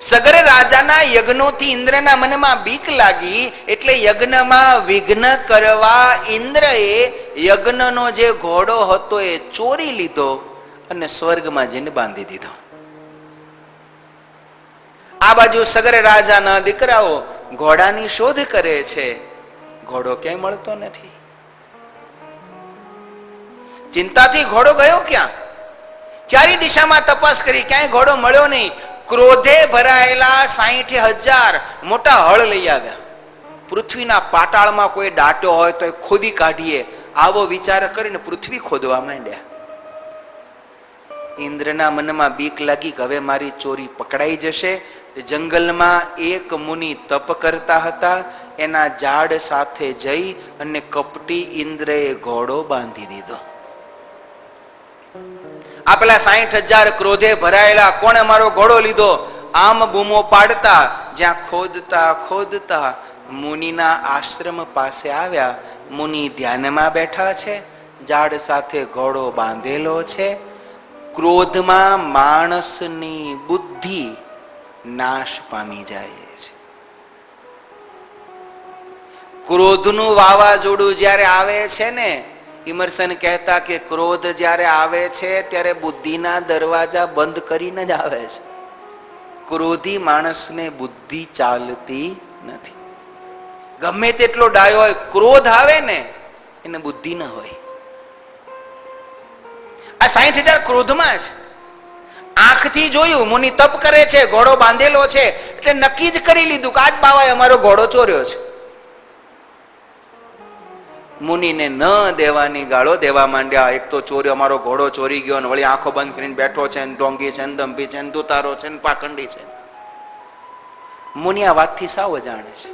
સગર રાજાના યજ્ઞોથી ઇન્દ્રના મનમાં બીક લાગી એટલે યજ્ઞમાં વિઘ્ન કરવા ઇન્દ્રએ યજ્ઞનો જે ઘોડો હતો એ ચોરી લીધો અને સ્વર્ગમાં જઈને બાંધી દીધો. આ બાજુ સગર રાજાના દીકરાઓ ઘોડાની શોધ કરે છે, ઘોડો ક્યાંય મળતો નથી. ચિંતાથી ઘોડો ગયો ક્યાં? ચારી દિશામાં તપાસ કરી, ક્યાંય ઘોડો મળ્યો નહીં. ક્રોધે ભરાયેલા 60,000 મોટા હળ લઈ આવ્યા. પૃથ્વીના પાતાળમાં કોઈ દાટ્યો હોય તો ખોદી કાઢીએ, આવો વિચાર કરીને પૃથ્વી ખોદવા માંડ્યા. ઇન્દ્રના મનમાં બીક લાગી કે હવે મારી ચોરી પકડાઈ જશે. જંગલમાં એક મુનિ તપ કરતા હતા, એના ઝાડ સાથે જઈ અને કપટી ઇન્દ્રએ ઘોડો બાંધી દીધો. આ પેલા 60,000 ક્રોધે ભરાયેલા કોણે મારો ઘોડો લીધો આમ બૂમો પાડતા જ્યાં ખોદતા ખોદતા મુનિના આશ્રમ પાસે આવ્યા. મુનિ ધ્યાનમાં બેઠા છે, ઝાડ સાથે ઘોડો બાંધેલો છે. ક્રોધમાં માણસની બુદ્ધિ નાશ પામી જાય છે. ક્રોધનું વાવાઝોડું જ્યારે આવે છે ને, ઇમર્સન કહેતા કે ક્રોધ જ્યારે આવે છે ત્યારે બુદ્ધિના દરવાજા બંધ કરીને જ આવે છે. ક્રોધી માણસને બુદ્ધિ ચાલતી નથી. ગમે તેટલો ડાયો હોય, ક્રોધ આવે ને એને બુદ્ધિ ન હોય. આ 60,000 ક્રોધમાં છે. આંખથી જોયું મુનિ તપ કરે છે, ઘોડો બાંધેલો છે, એટલે નક્કી જ કરી લીધું કે આજ બાવાએ અમારો ઘોડો ચોર્યો છે. મુનિને ન દેવાની ગાળો દેવા માંડ્યા. એક તો ચોર્યો, અમારો ઘોડો ચોરી ગયો, ને વળી આંખો બંધ કરીને બેઠો છે, ને ડોંગી છે, ને દંભી છે, ને દુતારો છે, ને પાખંડી છે. મુનિ આ વાતથી સાવ જાણે છે,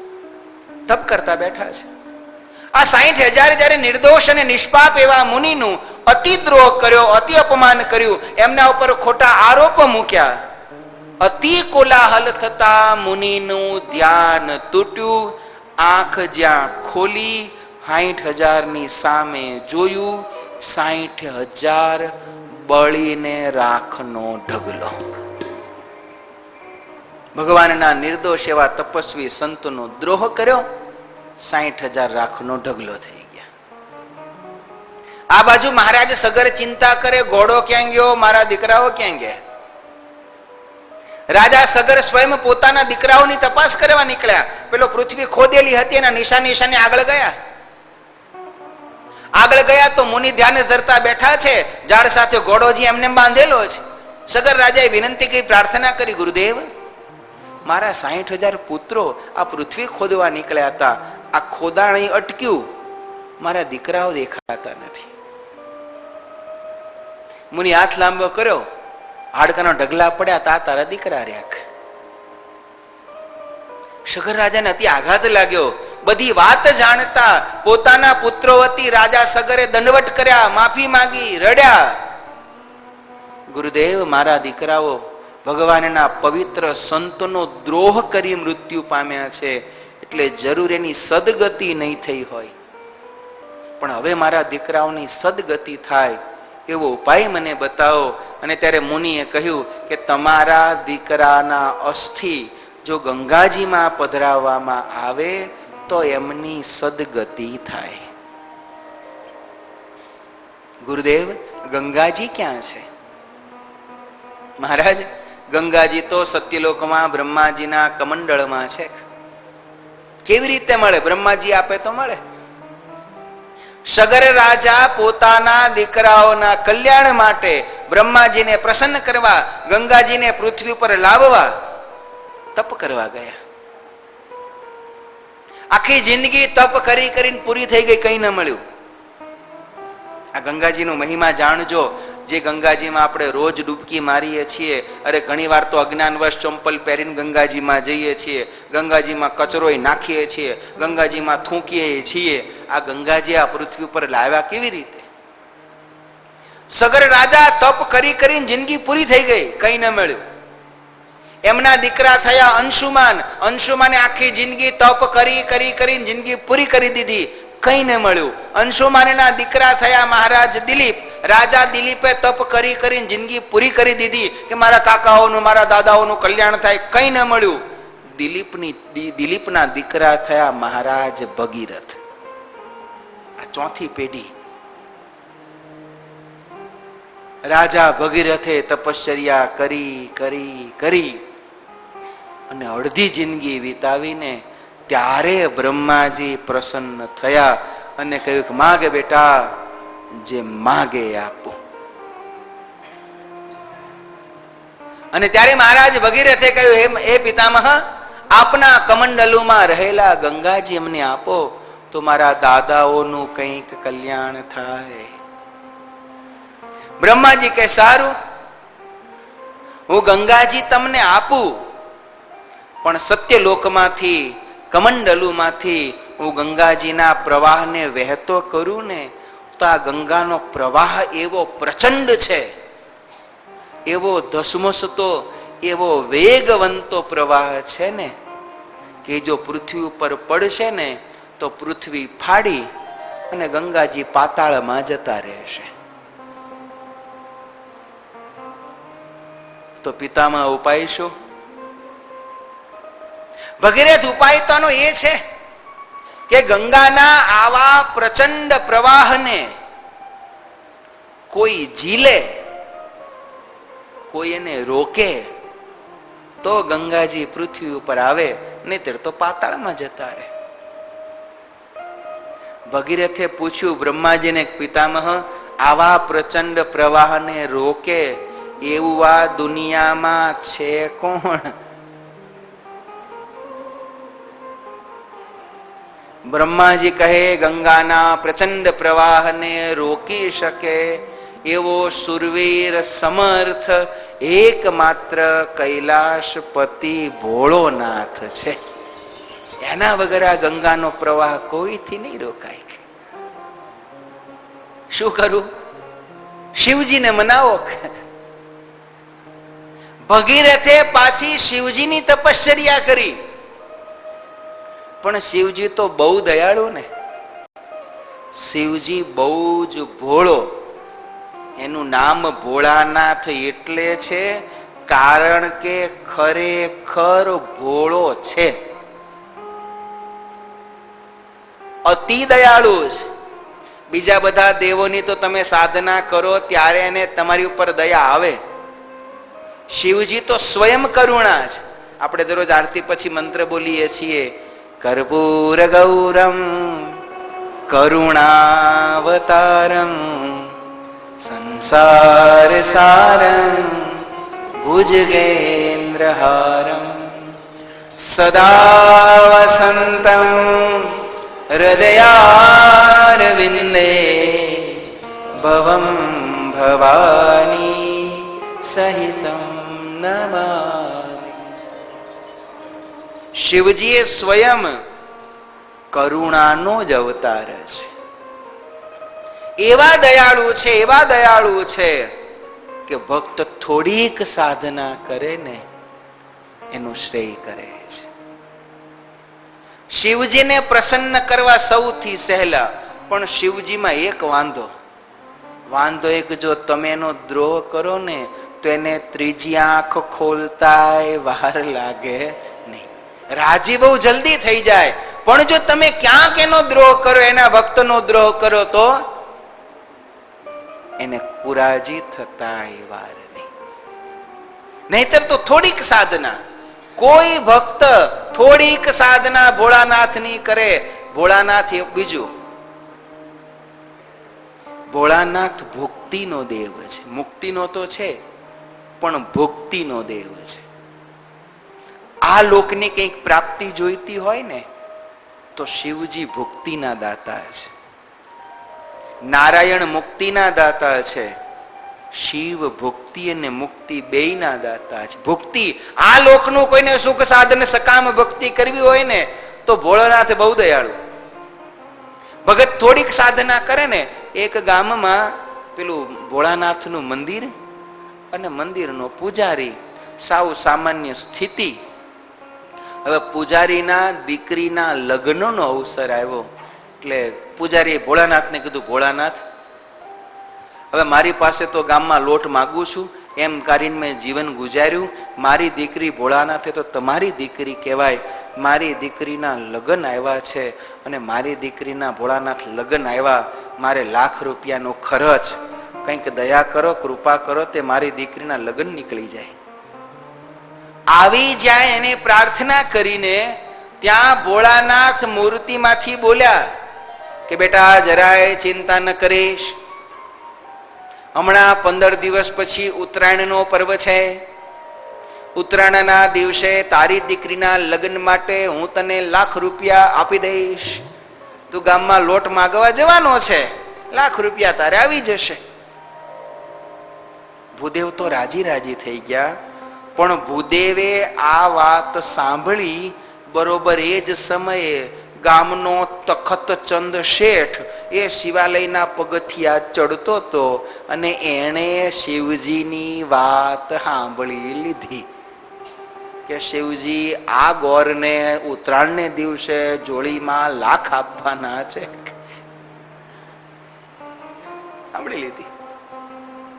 તપ કરતા બેઠા છે. આ 60,000 જયારે નિર્દોષ અને નિષ્પાપ એવા મુનિનું અતિ દ્રોહ કર્યો, અતિ અપમાન કર્યું, એમના ઉપર ખોટા આરોપ મૂક્યા. અતિ કોલાહલ થતા મુનિનું ધ્યાન તૂટ્યું. આંખ જ્યાં ખોલી 60,000 ની સામે જોયું, 60,000 બળીને રાખનો ઢગલો. ભગવાનના નિર્દોષ એવા તપસ્વી સંતનો દ્રોહ કર્યો, 60,000 રાખનો ઢગલો થઈ ગયા. આ બાજુ મહારાજ સગર ચિંતા કરે, ઘોડો ક્યાં ગયો, મારા દીકરાઓ ક્યાં ગયા. રાજા સગર સ્વયં પોતાના દીકરાઓની તપાસ કરવા નીકળ્યા. પેલો પૃથ્વી ખોદેલી હતી એના નિશાને આગળ ગયા. આગળ ગયા તો મુનિ ધ્યાન ધરતા બેઠા છે, ઝાડ સાથે ઘોડોજી એમને બાંધેલો છે. સગર રાજાએ વિનંતી કરી, પ્રાર્થના કરી, ગુરુદેવ મારા 60,000 પુત્રો આ પૃથ્વી ખોદવા નીકળ્યા હતા, આ ખોદાણ અહીં અટક્યું, મારા દીકરાઓ દેખાતા નથી. મુનિ હાથ લાંબો કર્યો, હાડકાના ઢગલા પડ્યા, તા તારા દીકરા રહ્યા. સગર રાજાને અતિ આઘાત લાગ્યો. બધી વાત જાણતા પોતાના પુત્રો વતી રાજા સગરે દંડવટ કર્યા, માફી માંગી, રડ્યા. ગુરુદેવ મારા દીકરાઓ ભગવાનના પવિત્ર સંતનો દ્રોહ કરી મૃત્યુ પામ્યા છે, એટલે જરૂર એની સદગતિ નહીં થઈ હોય. પણ હવે મારા દીકરાઓની સદગતિ થાય એવો ઉપાય મને બતાવો. અને ત્યારે મુનિએ કહ્યું કે તમારા દીકરાના અસ્થિ જો ગંગાજીમાં પધરાવવામાં આવે તો એમની સદગતિ થાય. ગુરુદેવ, ગંગાજી ક્યાં છે? મહારાજ, ગંગાજી તો સત્યલોકમાં બ્રહ્માજીના કમંડળમાં છે. કેવી રીતે મળે? બ્રહ્માજી આપે તો મળે. સગર રાજા પોતાના દીકરાઓના કલ્યાણ માટે બ્રહ્માજીને પ્રસન્ન કરવા, ગંગાજીને પૃથ્વી પર લાવવા તપ કરવા ગયા. આખી જિંદગી તપ કરી કરીને પૂરી થઈ ગઈ, કઈ ન મળ્યું. આ ગંગાજીનો મહિમા જાણજો. જે ગંગાજીમાં આપણે રોજ ડૂબકી મારીએ છીએ, અરે ઘણી વાર તો અજ્ઞાનવશ ચંપલ પહેરીને ગંગાજીમાં જઈએ છીએ, ગંગાજીમાં કચરોય નાખીએ છીએ, ગંગાજીમાં થૂંકીએ છીએ. આ ગંગાજી આ પૃથ્વી પર લાવ્યા કેવી રીતે? સગર રાજા તપ કરી કરીને જિંદગી પૂરી થઈ ગઈ, કઈ ન મળ્યું. એમના દીકરા થયા અંશુમાન. અંશુમાને આખી જિંદગી તપ કરી કરીને જિંદગી પૂરી કરી દીધી, કઈ ન મળ્યું. અંશુમાનના દીકરા થયા મહારાજ દિલીપ. રાજા દિલીપે તપ કરીને જિંદગી પૂરી કરી દીધી કે મારા કાકાઓનું, મારા દાદાઓનું કલ્યાણ થાય, કઈ ન મળ્યું. દિલીપના દીકરા થયા મહારાજ ભગીરથ. આ ચોથી પેઢી. રાજા ભગીરથે તપશ્ચર્યા કરી અને અડધી જિંદગી વિતાવીને ત્યારે બ્રહ્માજી પ્રસન્ન થયા અને કહ્યું કે માગે બેટા, જે માગે આપો. અને ત્યારે મહારાજ ભગીરથે કહ્યું, હે પિતામહ, આપના કમંડલુમાં રહેલા ગંગાજી અમને આપો તો મારા દાદાઓનું કંઈક કલ્યાણ થાય. બ્રહ્માજી કહે, સારું, હું ગંગાજી તમને આપું, પણ સત્યલોકમાંથી, કમંડલુમાંથી હું ગંગાજીના પ્રવાહને વહેતો કરું ને તો આ ગંગાનો પ્રવાહ એવો પ્રચંડ છે, એવો ધસમસતો, એવો વેગવંતો પ્રવાહ છે ને કે જો પૃથ્વી ઉપર પડશે ને તો પૃથ્વી ફાડી અને ગંગાજી પાતાળમાં જતા રહેશે. તો પિતામહ ઉપાય શું? ભગીરથ ઉપાય તો એ છે કે ગંગાના આવા પ્રચંડ પ્રવાહને કોઈ ઝીલે, કોઈ એને રોકે તો ગંગાજી પૃથ્વી ઉપર આવે, નહીતર તો પાતાળમાં જતા રહે. ભગીરથે પૂછ્યું બ્રહ્માજીને, પિતામહ, આવા પ્રચંડ પ્રવાહને રોકે એવું આ દુનિયામાં છે કોણ? બ્રહ્માજી કહે, ગંગાના પ્રચંડ પ્રવાહને રોકી શકે એવો સુરવીર સમર્થ એકમાત્ર કૈલાશપતિ ભોળોનાથ છે. એના વગર આ ગંગાનો પ્રવાહ કોઈથી નહીં રોકાય. શું કરું? શિવજીને મનાવો. ભગીરથે પાછી શિવજીની તપશ્ચર્યા કરી, પણ શિવજી તો બહુ દયાળુ ને, શિવજી બહુ જ ભોળો. એનું નામ ભોળાનાથ એટલે છે કારણ કે ખરેખર ભોળો છે, અતિ દયાળુ છે. બીજા બધા દેવોની તો તમે સાધના કરો ત્યારે એને તમારી ઉપર દયા આવે. શિવજી તો સ્વયં કરુણા છે. આપણે દરરોજ આરતી પછી મંત્ર બોલીએ છીએ, કર્પૂર ગૌરમ કરુણાવતારમ સંસાર સારમ ભુજગેન્દ્રહારમ સદા વસંતમ હૃદયારવિંદે ભવમ ભવાની સહિતમ નમામિ. શિવજી એ સ્વયં કરુણાનો જ અવતાર છે. એવા દયાળુ છે કે ભક્ત થોડીક સાધના કરે ને એનું શ્રેય કરે છે. શિવજીને પ્રસન્ન કરવા સૌથી સહેલા, પણ શિવજીમાં એક વાંધો એક, જો તમે એનો દ્રોહ કરો ને તો એને ત્રીજી આંખ ખોલતાય વાર લાગે નહીં. રાજી બહુ જલ્દી થઈ જાય, પણ જો તમે ક્યાંક એનો દ્રોહ કરો, એના ભક્તનો દ્રોહ કરો, તો એને કુરાજી થતાય વાર નહીં. નહીતર તો થોડીક સાધના, કોઈ ભક્ત થોડીક સાધના ભોળાનાથની કરે, ભોળાનાથ બીજું, ભોળાનાથ ભુક્તિનો દેવ છે. મુક્તિનો તો છે, પણ ભુક્તિનો દેવ છે. આ લોકની કંઈક પ્રાપ્તિ જોઈતી હોય ને તો શિવજી ભુક્તિના દાતા છે, નારાયણ મુક્તિના દાતા છે, શિવ ભુક્તિ અને મુક્તિ બેયના દાતા છે. ભુક્તિ, આ લોકનું કોઈને સુખ સાધન સકામ ભક્તિ કરવી હોય ને તો ભોળાનાથ બહુ દયાળુ. ભગત થોડીક સાધના કરે ને, એક ગામમાં પેલું ભોળાનાથનું મંદિર અને મંદિરનો પૂજારી, સાવ સામાન્ય સ્થિતિ. હવે પૂજારીના દીકરીના લગ્નનો અવસર આવ્યો એટલે પૂજારીએ ભોળાનાથને કીધું, ભોળાનાથ, હવે મારી પાસે તો ગામમાં લોટ માગું છું, એમ કરીને મેં જીવન ગુજાર્યું. મારી દીકરી ભોળાનાથે તો તમારી દીકરી કહેવાય. મારી દીકરીના લગ્ન આવ્યા છે અને મારી દીકરીના ભોળાનાથ લગ્ન આવ્યા, મારે ₹1,00,000 ખર્ચ, કંઈક દયા કરો, કૃપા કરો, તે મારી દીકરીના લગ્ન નીકળી જાય. આવી જાય એને પ્રાર્થના કરીને ત્યાં ભોળાનાથ મૂર્તિમાંથી બોલ્યા કે બેટા જરાય ચિંતા ન કરીશ, હમણાં 15 દિવસ પછી ઉત્તરાયણનો પર્વ છે. ઉત્તરાયણના દિવસે તારી દીકરીના લગ્ન માટે હું તને ₹1,00,000 આપી દઈશ. તું ગામમાં લોટ માગવા જવાનો છે, ₹1,00,000 તારે આવી જશે. ભૂદેવ તો રાજી થઈ ગયા, પણ ભૂદેવે આ વાત સાંભળી બરોબર એ જ સમયે ગામનો તખતચંદ શેઠ એ શિવાલયના પગથિયા ચડતો હતો અને એણે શિવજીની વાત સાંભળી લીધી કે શિવજી આ ગોરને ઉત્તરાયણને દિવસે જોડીમાં લાખ આપવાના છે. સાંભળી લીધી.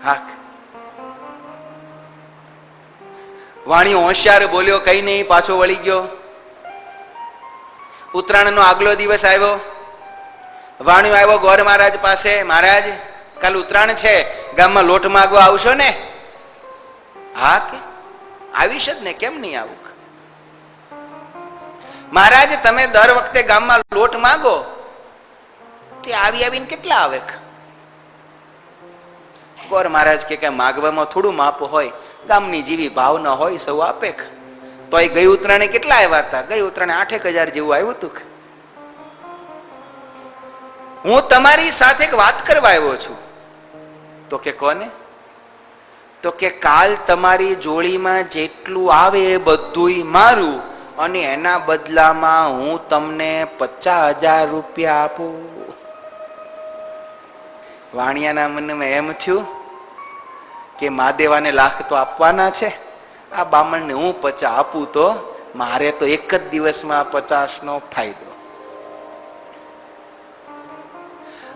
હાક વાણી હોશિયાર બોલ્યો, કઈ નહીં, પાછો વળી ગયો. ઉત્તરાયણનો આગલો દિવસ આવ્યો, વાણિયો આવ્યો ગોર મહારાજ પાસે, મહારાજ કાલ ઉત્તરાયણ છે, ગામમાં લોટ માગવા આવશો ને? હા કે આવીશ જ ને, કેમ નહીં આવું? મહારાજ તમે દર વખતે ગામમાં લોટ માગો તે આવીને કેટલા આવે? ગોર મહારાજ કે માગવામાં થોડું માપ હોય, ગામની જેવી ભાવના હોય સૌ આપે. તો એ ગઈ ઉત્તરાયણે કેટલા આવ્યા હતા? ગઈ ઉત્તરાયણે 8,000 જેવું આવ્યું હતું. હું તમારી સાથે એક વાત કરવા આવ્યો છું. તો કે કોને? તો કે કાલ તમારી જોડીમાં જેટલું આવે એ બધું મારું, અને એના બદલામાં હું તમને ₹50,000 આપું. વાણિયાના મનમાં એમ થયું કે મહાદેવાને લાખ તો આપવાના છે, આ બામણને હું 50 આપું તો મારે તો એક જ દિવસમાં 50નો ફાયદો.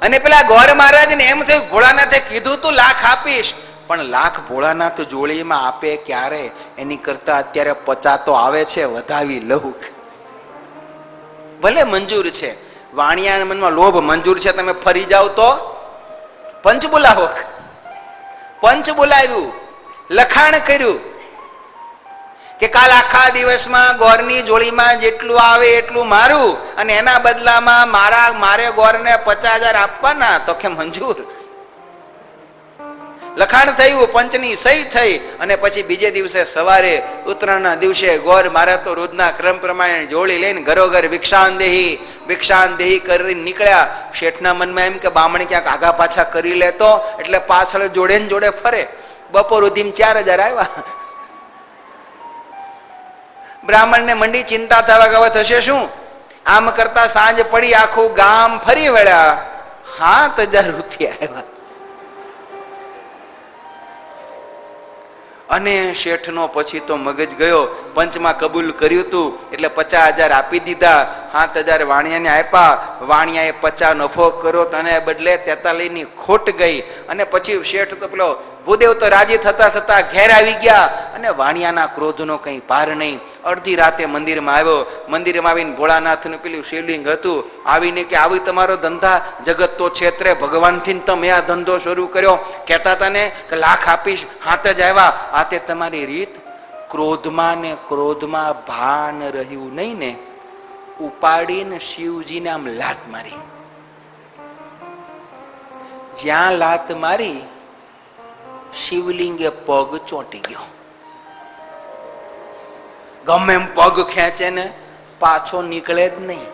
અને પેલા ગોર મહારાજને એમ થયું, ભોળાનાથે કીધું તું લાખ આપીશ, પણ લાખ ભોળાનાથ જોડીમાં આપે ક્યારે? એની કરતા અત્યારે 50 તો આવે છે, વધાવી લઉં. ભલે મંજૂર છે, વાણિયાના મનમાં લોભ મંજૂર છે, તમે ફરી જાવ તો પંચ બોલાવો. પંચ બોલાવ્યું, લખાણ કર્યું કે કાલ આખા દિવસમાં ગોરની જોડીમાં જેટલું આવે એટલું મારું, અને એના બદલામાં મારે ગોરને 50,000 આપવાના. તો કે મંજૂર. લખાણ થયું, પંચની સહી થઈ, અને પછી બીજે દિવસે સવારે ઉત્તરાયણના દિવસે ગોર મારે તો રોજના ક્રમ પ્રમાણે જોડી લઈને ઘરોઘર ભિક્ષાંદેહી કરીને નીકળ્યા. શેઠના મનમાં એમ કે બામણ ક્યાંક આગા પાછા કરી લેતો, એટલે પાછળ જોડે ને જોડે ફરે. બપોર સુધીમાં 4,000 આવ્યા. બ્રાહ્મણ ને મંડી ચિંતા થવા કે હવે થશે શું? આમ કરતા સાંજ પડી, આખું ગામ ફરી વળ્યા, ₹7,000 આવ્યા. અને શેઠનો પછી તો મગજ ગયો. પંચમાં કબૂલ કર્યું હતું એટલે 50,000 આપી દીધા. 7,000 વાણિયાને આપ્યા. વાણિયાએ 50 નફો કર્યો, તને બદલે 43 ખોટ ગઈ. અને પછી શેઠ તો પેલો ભૂદેવ તો રાજી થતા થતા ઘેર આવી ગયા. અને વાણિયાના ક્રોધનો કઈ પાર નહીં. અડધી રાતે મંદિરમાં આવ્યો. મંદિરમાં આવીને ભોળાનાથનું પેલું શિવલિંગ હતું. આવીને કે આવી તમારો ધંધા, જગત તો છેતરે, ભગવાનથી તમે આ ધંધો શરૂ કર્યો. કહેતા હતા ને કે લાખ આપીશ, 7 જ આવ્યા. આ તે તમારી રીત. ક્રોધમાં ને ક્રોધમાં ભાન રહ્યું નહીં ને, ઉપાડીને શિવજીને આમ લાત મારી. જ્યાં લાત મારી શિવલિંગે પગ ચોંટી ગયો. ગમે એમ પગ ખેંચે ને પાછો નીકળે જ નહીં.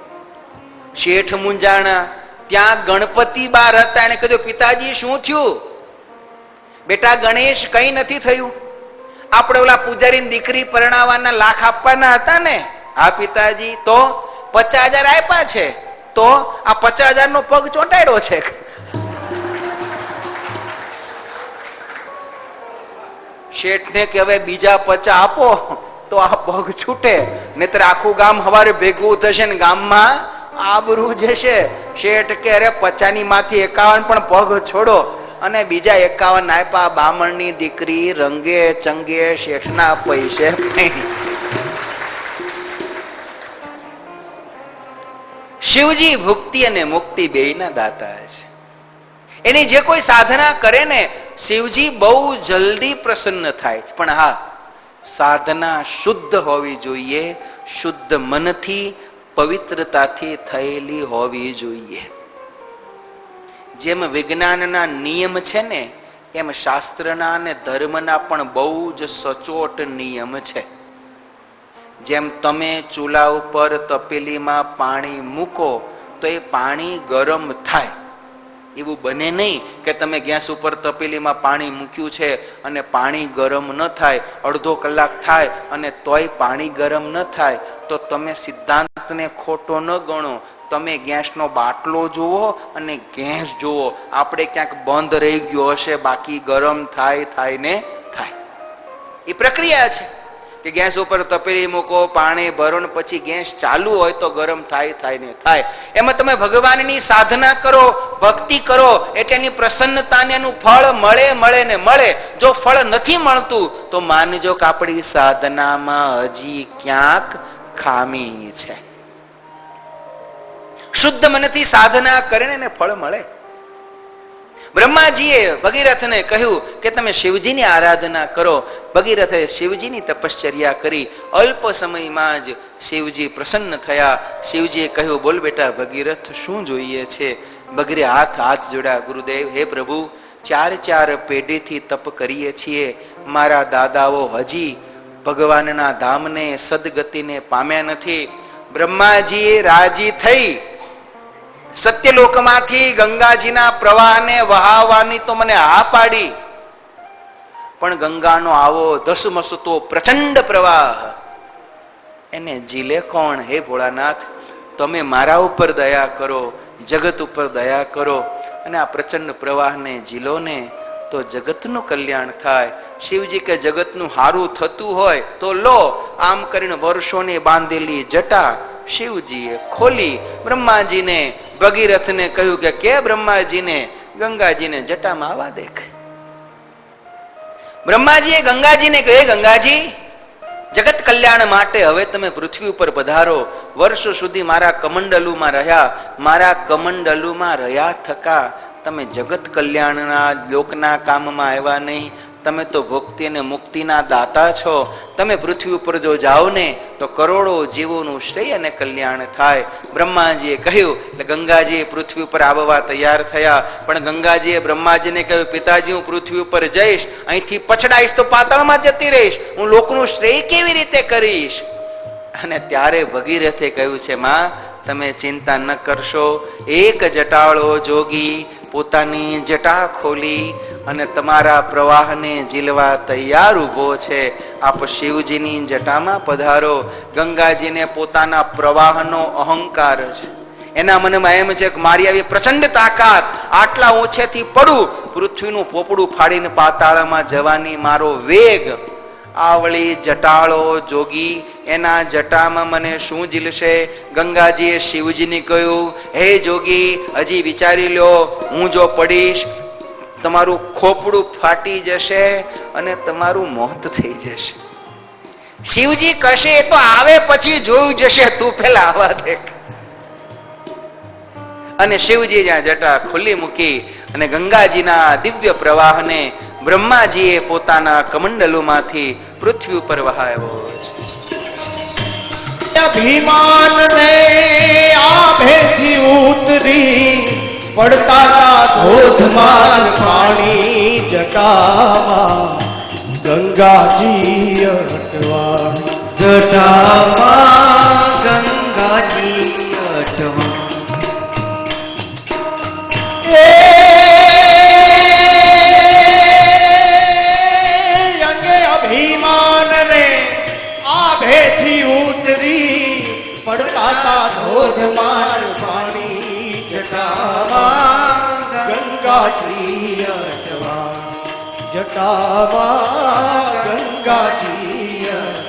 શેઠ મુંજાણા. ત્યાં ગણપતિ બાર હતા. એને કીધું, પિતાજી શું થયું? બેટા ગણેશ, કઈ નથી થયું. આપણે ઓલા પૂજારીની દીકરી પરણાવવાના લાખ આપવાના હતા ને. હા પિતાજી. તો 50,000 આપ્યા છે. તો આ 50,000 નો પગ ચોંટાડ્યો છે. શેઠને કે હવે બીજા 50 આપો તો આ પગ છૂટે, નહીતર આખું ગામ હવારે ભેગું થશે ને ગામમાં આબરૂ જશે. શેઠ કે અરે 50 માંથી 51 પણ પગ છોડો. અને બીજા 51 આપ્યા. બામણની દીકરી રંગે ચંગે શેઠના પૈસે. શિવજી ભુક્તિ અને મુક્તિ બેયના દાતા છે. એની જે કોઈ સાધના કરે ને શિવજી બહુ જલ્દી પ્રસન્ન થાય છે. પણ હા, સાધના શુદ્ધ હોવી જોઈએ, શુદ્ધ મનથી, પવિત્રતાથી થયેલી હોવી જોઈએ. જેમ વિજ્ઞાનના નિયમ છે ને, એમ શાસ્ત્રના અને ધર્મના પણ બહુ જ સચોટ નિયમ છે. જેમ તમે ચૂલા ઉપર તપેલીમાં પાણી મૂકો તો એ પાણી ગરમ થાય. એવું બને નહીં કે તમે ગેસ ઉપર તપેલીમાં પાણી મૂક્યું છે અને પાણી ગરમ ન થાય, અડધો કલાક થાય અને તોય પાણી ગરમ ન થાય. તો તમે સિદ્ધાંતને ખોટો ન ગણો. તમે ગેસનો બાટલો જુઓ અને ગેસ જુઓ. આપણે ક્યાંક બંધ રહી ગયો હશે, બાકી ગરમ થાય ને થાય. એ પ્રક્રિયા છે કે ગેસ ઉપર તપેલી મૂકો, પાણી ભરો ને પછી ગેસ ચાલુ હોય તો ગરમ થાય ને થાય. એમાં તમે ભગવાનની સાધના કરો, ભક્તિ કરો એટલે એની પ્રસન્નતાને એનું ફળ મળે ને મળે. જો ફળ નથી મળતું તો માનજો કે આપણી સાધનામાં હજી ક્યાંક ખામી છે. શુદ્ધ મનથી સાધના કરીને એને ફળ મળે. બ્રહ્માજીએ ભગીરથને કહ્યું કે તમે શિવજીની આરાધના કરો. ભગીરથે શિવજીની તપશ્ચર્યા કરી. અલ્પ સમયમાં જ શિવજી પ્રસન્ન થયા. શિવજીએ કહ્યું, બોલ બેટા ભગીરથ, શું જોઈએ છે? ભગીરે હાથ જોડ્યા. ગુરુદેવ, હે પ્રભુ, 4 પેઢીથી તપ કરીએ છીએ. મારા દાદાઓ હજી ભગવાનના ધામને, સદગતિને પામ્યા નથી. બ્રહ્માજીએ રાજી થઈ સત્યલોકમાંથી ગંગાજીના પ્રવાહને વહાવવાની તો મને હા પાડી, પણ ગંગાનો આવો ધસમસતો પ્રચંડ પ્રવાહ એને ઝીલે કોણ? હે ભોળાનાથ, તમે મારા ઉપર દયા કરો, જગત ઉપર દયા કરો અને આ પ્રચંડ પ્રવાહને ઝીલો ને તો જગતનું કલ્યાણ થાય. શિવજી કે જગતનું હારું થતું હોય તો લો. આમ કરીને વર્ષોની બાંધેલી જટા શિવજીએ ખોલી. બ્રહ્માજીને ભગીરથને કહ્યું કે બ્રહ્માજીને ગંગાજીને જટામાં આવવા દેખ. બ્રહ્માજીએ ગંગાજીને કહ્યું, ગંગાજી, જગત કલ્યાણ માટે હવે તમે પૃથ્વી ઉપર પધારો. વર્ષો સુધી મારા કમંડલુમાં રહ્યા. મારા કમંડલુમાં રહ્યા થકા તમે જગત કલ્યાણના લોકના કામમાં આવ્યા નહીં. તમે તો ભક્તિ અને મુક્તિના દાતા છો. તમે પૃથ્વી ઉપર જો જાઓ ને તો કરોડો જીવોનું શ્રેય અને કલ્યાણ થાય. બ્રહ્માજીએ કહ્યું એટલે ગંગાજી પૃથ્વી ઉપર આવવા તૈયાર થયા. પણ ગંગાજીએ બ્રહ્માજીને કહ્યું, પિતાજી, હું પૃથ્વી ઉપર જઈશ, અહીંથી પછડાઈશ તો પાતાળમાં જતી રહીશ, હું લોકનું શ્રેય કેવી રીતે કરીશ? અને ત્યારે ભગીરથે કહ્યું છે, માં, તમે ચિંતા ન કરશો. એક જટાળો જોગી પોતાની જટા ખોલી અને તમારા પ્રવાહને ઝીલવા તૈયાર ઉભો છે. આપ શિવજીની જટામાં પધારો. ગંગાજીને પોતાના પ્રવાહનો અહંકાર છે. એના મનમાં એમ છે કે મારી આવી પ્રચંડ તાકાત, આટલા ઊંચેથી પડું પૃથ્વીનું પોપડું ફાડીને પાતાળમાં જવાની મારો વેગ, આવળી જટાળો જોગી, એના જટામાં મને શું ઝીલશે? ગંગાજીએ શિવજીને કહ્યું, હે જોગી, હજી વિચારી લ્યો, હું જો પડીશ તમારું ખોપડું ફાટી જશે અને તમારું મોત થઈ જશે. શિવજી કશે તો આવે પછી જોયું જશે, તું પેલા આવા દેખ. અને શિવજી જ્યાં જટા ખુલ્લી મૂકી અને ગંગાજીના દિવ્ય પ્રવાહને બ્રહ્માજીએ પોતાના કમંડલુમાંથી પૃથ્વી ઉપર વહાવ્યો છે. અભિમાનને આભેથી ઉતરી પડતા ધોધમાર પાણી જટામાં ગંગાજી અટવા, જટામાં ગંગાજી અટવા. અંગે અભિમાનને આભેથી ઉતરી પડતા ધોધમાર પાણી જટામાં ગંગાજી અટવા, જટામાં ગંગાજી અટવા.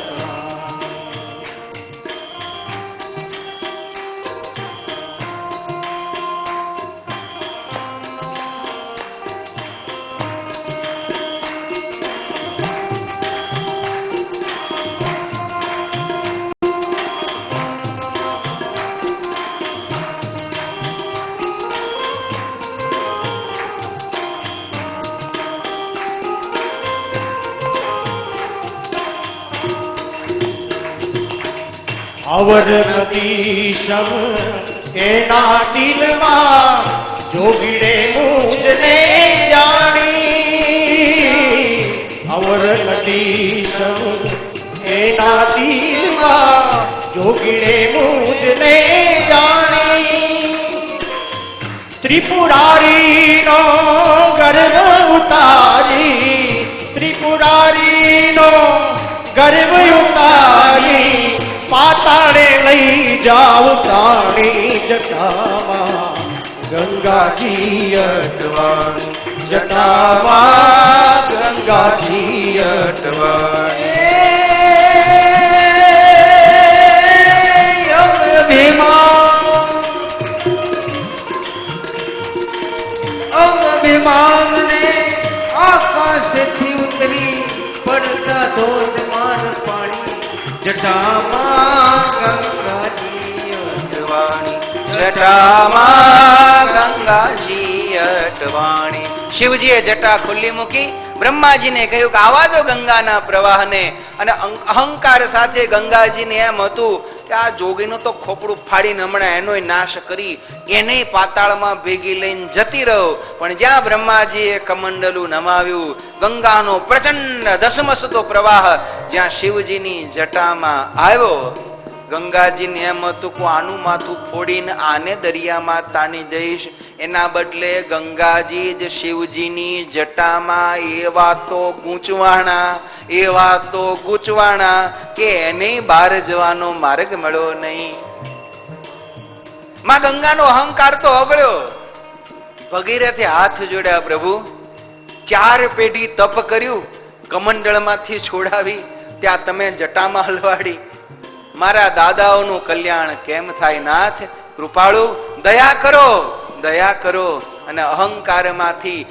અવર નદી સમ એના દિલમાં જોગીડે મુજને જાણી, અવર નદી સમ એના દિલમાં જોગીડે મુજને જાણી. ત્રિપુરારીનો ગર્વ ઉતારી, ત્રિપુરારીનો ગર્વ ઉતારી પાતાળે લઈ જાવ તાણી જટામાં ગંગાજી અટવાણી, જટામાં ગંગાજી અટવાણી. અભિમાનને આકાશથી ઉતરી પડતા ધોધમાર પાણી જટામાં ગંગાજી અટવાણી, જટામાં ગંગાજી અટવાણી. શિવજીએ જટા ખુલ્લી મૂકી, બ્રહ્માજીને કહ્યું કે આવા દો ગંગાના પ્રવાહને. અને અહંકાર સાથે ગંગાજીને એમ હતું કે આ જોગીનું તો ખોપડું ફાડીને હમણાં એનોય નાશ કરી એને પાતાળમાં ભેગી લઈને જતી રહો. પણ જ્યાં બ્રહ્માજીએ કમંડલું નમાવ્યું, ગંગાનો પ્રચંડ ધસમસતો પ્રવાહ જ્યાં શિવજીની જટામાં આવ્યો, ગંગાજીને એમ હતું કે આનું માથું ફોડીને આને દરિયામાં તાની જઈશ, એના બદલે ગંગાજી જ શિવજીની જટામાં એવા તો ગૂંચવાણા કે એને બહાર જવાનો માર્ગ મળ્યો નહીં. માં ગંગાનો અહંકાર તો ઓગળ્યો. ભગીરથે હાથ જોડ્યા, પ્રભુ 4 પેઢી તપ કર્યું, કમંડળમાંથી છોડાવી, ત્યાં તમે જટામાં હલવાડી, મારા દાદાઓનું કલ્યાણ કેમ થાય? નાથ કૃપાળુ, દયા કરો, દયા કરો અને અહંકારમાંથી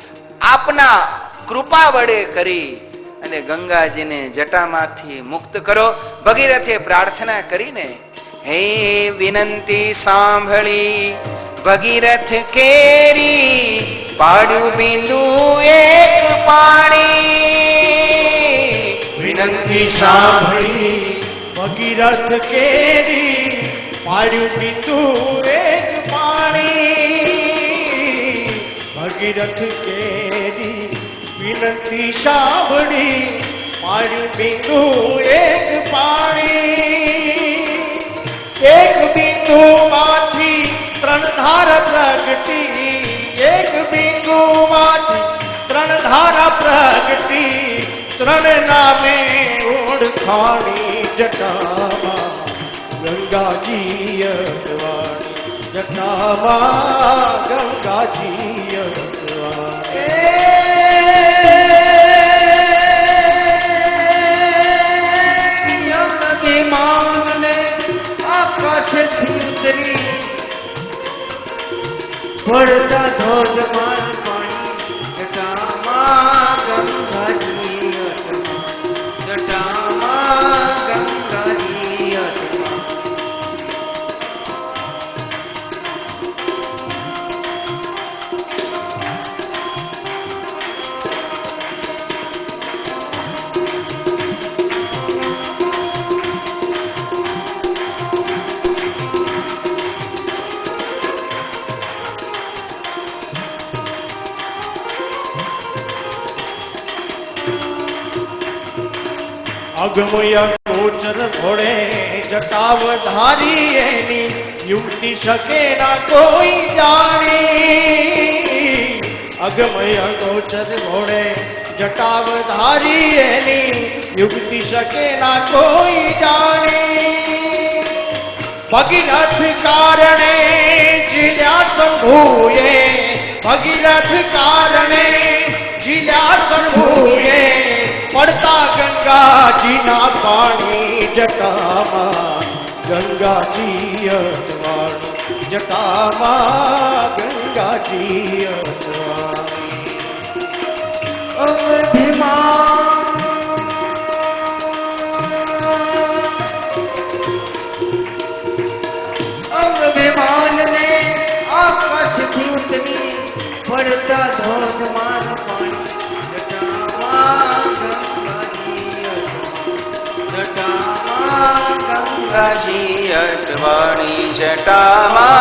આપના કૃપા વડે કરી અને ગંગાજીને જટામાંથી મુક્ત કરો. ભગીરથે પ્રાર્થના કરીને હે વિનંતી સાંભળી ભગીરથ કેરી, પાડ્યું બિંદુ એક પાણી. વિનંતી સાંભળી ભગીરથ કેરી, પાડ્યું બિંદુ એક પાણી. ભગીરથ કેરી વિનંતી સાંભળી, પાડ્યું બિંદુ એક પાણી. એક બિંદુ માંથી 3 ધાર પ્રગટી, એક બિંદુ માંથી 3 ધાર પ્રગટી, 3 નામે ઓળખાણી જટામાં ગંગાજી અટવાણી, જટામાં ગંગાજી અટવાણી. વિમાનને આકાશથી ઉતરી પડતા ધોધમાર પાણી જટામાં ગંગાજી અટવાણી. જટામાં ગંગાજી અટવાણી. અગમય ગોચર ઘોડે જટાવ ધારી એની યુક્તિ શકે ના કોઈ જાણી. અગમય ગોચર ઘોડે જટાવ ધારી એની યુક્તિ શકે ના કોઈ જાણી. ભગીરથ કારણે જીલ્યા શંભુએ, ભગીરથ કારણે જીલ્યા શંભુએ પડતા ગંગાજીના પાણી જટામાં ગંગાજી અટવાણી. જટામાં ગંગાજી અટવાણી. અભિમાનને આકાશથી ઉતરી પડતા ધોધમાર પાણી જટામાં ગંગાજી અટવાણી. જટામાં